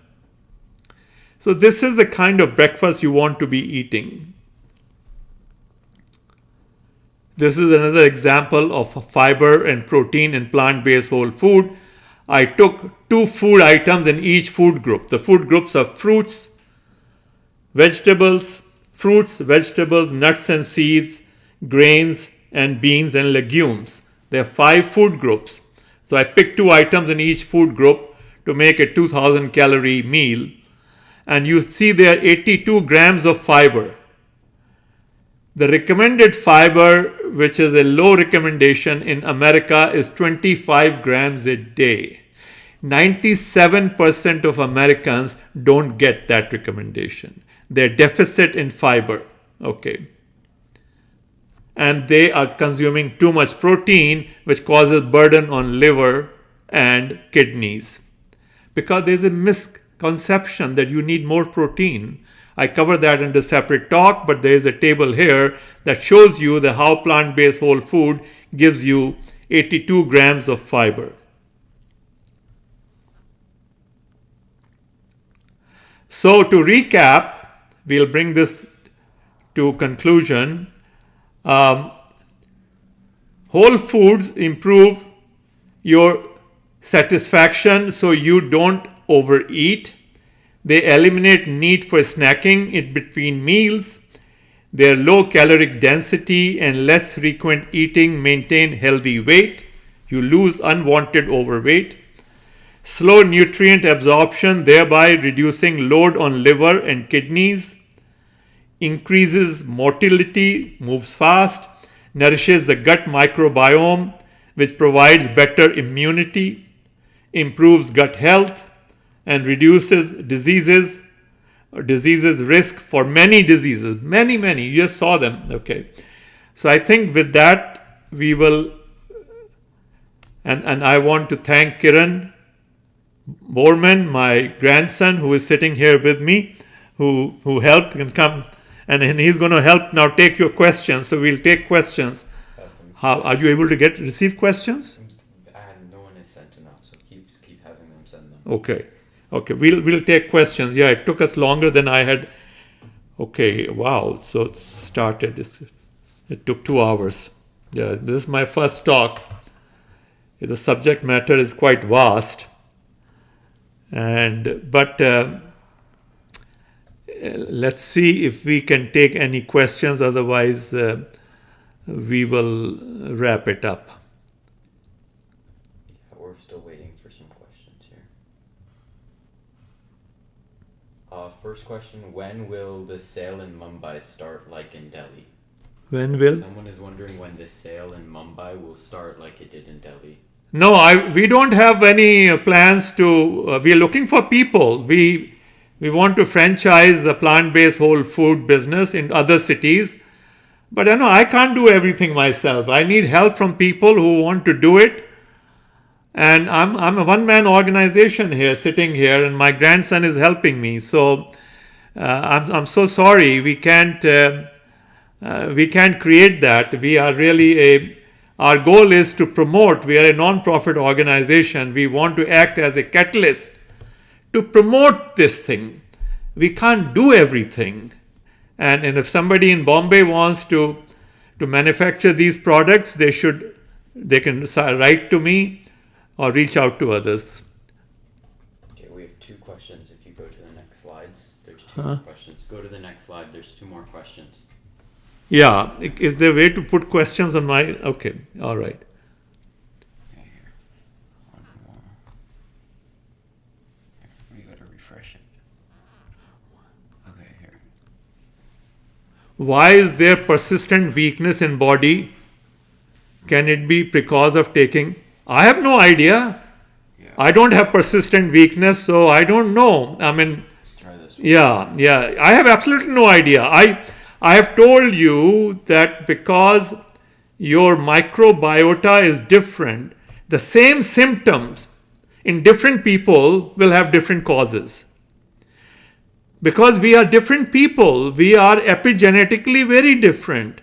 Speaker 1: So this is the kind of breakfast you want to be eating. This is another example of fiber and protein in plant-based whole food. I took 2 food items in each food group. The food groups are fruits, vegetables, nuts and seeds, grains, and beans and legumes. There are 5 food groups. So I picked 2 items in each food group to make a 2000 calorie meal. And you see there are 82 grams of fiber. The recommended fiber, which is a low recommendation in America, is 25 grams a day. 97% of Americans don't get that recommendation. They're deficit in fiber. Okay. And they are consuming too much protein, which causes burden on liver and kidneys. Because there's a misconception that you need more protein. I cover that in a separate talk, but there is a table here that shows you how plant-based whole food gives you 82 grams of fiber. So to recap, we'll bring this to conclusion. Whole foods improve your satisfaction so you don't overeat. They eliminate need for snacking in between meals. Their low caloric density and less frequent eating maintain healthy weight. You lose unwanted overweight. Slow nutrient absorption, thereby reducing load on liver and kidneys. Increases motility, moves fast. Nourishes the gut microbiome, which provides better immunity. Improves gut health and reduces diseases risk for many diseases. Many. You just saw them. Okay. So I think with that, we will, and I want to thank Kiran Borman, my grandson, who is sitting here with me, who helped and come, and he's going to help now take your questions. So we'll take questions. How are you able to receive questions?
Speaker 2: No one is sent enough, so keep having them send them.
Speaker 1: Okay, we'll take questions. Yeah, it took us longer than I had. Okay, wow. So it started. It took 2 hours. Yeah, this is my first talk. The subject matter is quite vast, but let's see if we can take any questions. Otherwise, we will wrap it up.
Speaker 2: Yeah, we're still waiting for some questions here. First question: when will the sale in Mumbai start, like in Delhi?
Speaker 1: When will?
Speaker 2: Someone is wondering when the sale in Mumbai will start, like it did in Delhi.
Speaker 1: No, we don't have any plans to. We are looking for people. We want to franchise the plant-based whole food business in other cities. But I can't do everything myself. I need help from people who want to do it. And I'm a one-man organization here, sitting here, and my grandson is helping me. So I'm so sorry we can't create that. We are really our goal is to promote. We are a non-profit organization. We want to act as a catalyst to promote this thing. We can't do everything. And if somebody in Bombay wants to manufacture these products, they can write to me or reach out to others.
Speaker 2: Okay, we have 2 questions. If you go to the next slides, there's 2 more questions. Go to the next slide. There's 2 more questions.
Speaker 1: Yeah, is there a way to put questions on my? Okay, all right.
Speaker 2: Okay, here. One more. Here, we gotta refresh it. Okay, here.
Speaker 1: Why is there persistent weakness in body? Can it be because of taking? I have no idea.
Speaker 2: Yeah.
Speaker 1: I don't have persistent weakness, so I don't know. I mean,
Speaker 2: Try this one.
Speaker 1: yeah. I have absolutely no idea. I have told you that because your microbiota is different, the same symptoms in different people will have different causes. Because we are different people, we are epigenetically very different.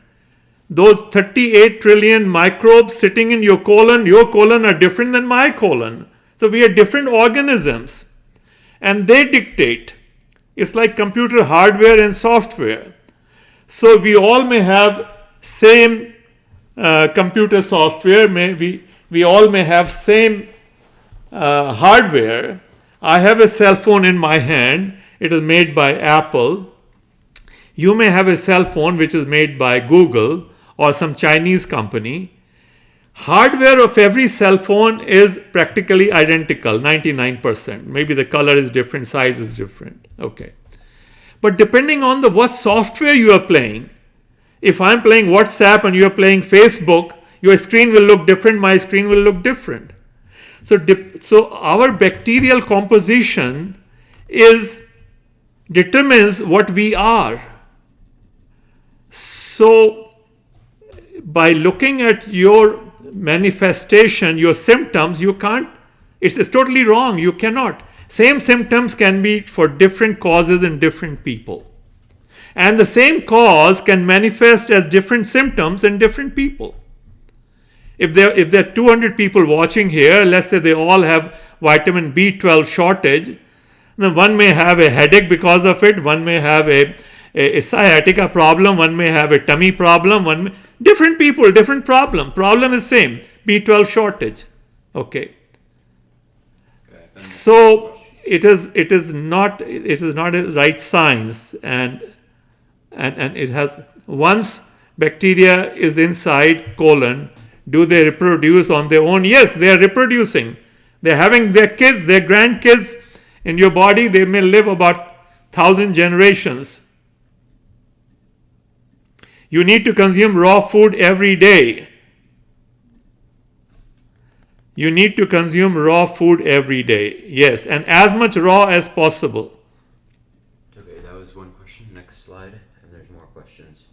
Speaker 1: Those 38 trillion microbes sitting in your colon are different than my colon. So we are different organisms. And they dictate. It's like computer hardware and software. So we all may have same computer software, we all may have same hardware. I have a cell phone in my hand. It is made by Apple. You may have a cell phone which is made by Google or some Chinese company. Hardware of every cell phone is practically identical, 99%. Maybe the color is different, size is different. Okay. But depending on what software you are playing, if I'm playing WhatsApp and you are playing Facebook, your screen will look different, my screen will look different. So our bacterial composition determines what we are. So by looking at your manifestation, your symptoms, you can't, it's totally wrong, you cannot. Same symptoms can be for different causes in different people. And the same cause can manifest as different symptoms in different people. If there are 200 people watching here, let's say they all have vitamin B12 shortage, then one may have a headache because of it, one may have a sciatica problem, one may have a tummy problem, different people, different problem. Problem is same, B12 shortage. Okay. So it is not a right science, and it has, once bacteria is inside colon, do they reproduce on their own? Yes, they are reproducing. They're having their kids, their grandkids in your body. They may live about 1,000 generations. You need to consume raw food every day. You need to consume raw food every day. Yes, and as much raw as possible.
Speaker 2: Okay, that was one question. Next slide, and there's more questions.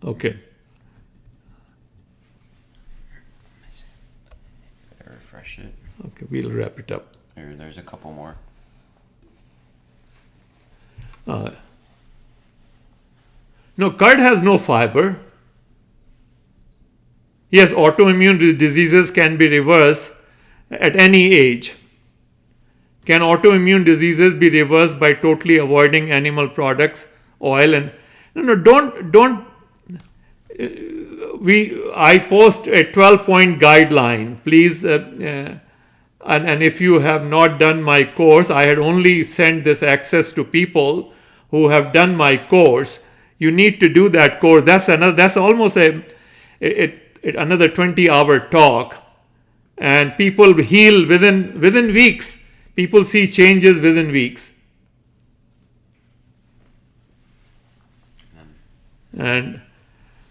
Speaker 1: Okay.
Speaker 2: Refresh it.
Speaker 1: Okay, we'll wrap it up.
Speaker 2: There's a couple more.
Speaker 1: No, curd has no fiber. Yes, autoimmune diseases can be reversed at any age. Can autoimmune diseases be reversed by totally avoiding animal products, oil, and don't. I post a 12-point guideline. Please, and if you have not done my course, I had only sent this access to people who have done my course. You need to do that course. That's almost another 20-hour talk, and people heal within weeks. People see changes within weeks. And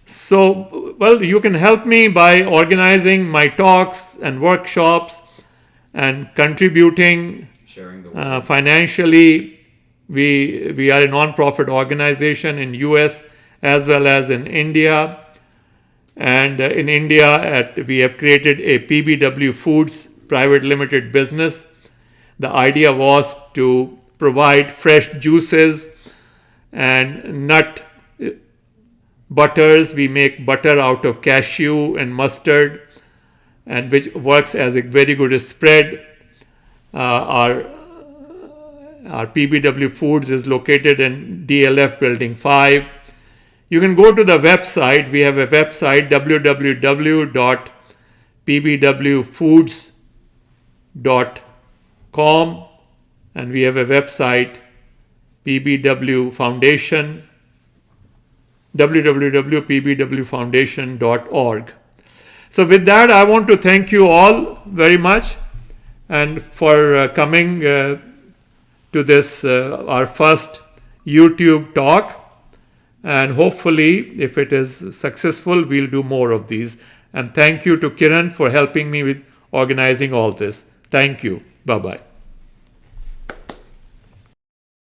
Speaker 1: so, well, you can help me by organizing my talks and workshops and contributing financially. We are a non-profit organization in US as well as in India. And in India, we have created a PBW Foods private limited business. The idea was to provide fresh juices and nut butters. We make butter out of cashew and mustard, and which works as a very good spread. Our PBW Foods is located in DLF Building 5. You can go to the website. We have a website, www.pbwfoods.com, and we have a website, PBW Foundation, www.pbwfoundation.org. So with that, I want to thank you all very much, and for coming to this, our first YouTube talk. And hopefully, if it is successful, we'll do more of these. And thank you to Kiran for helping me with organizing all this. Thank you. Bye-bye.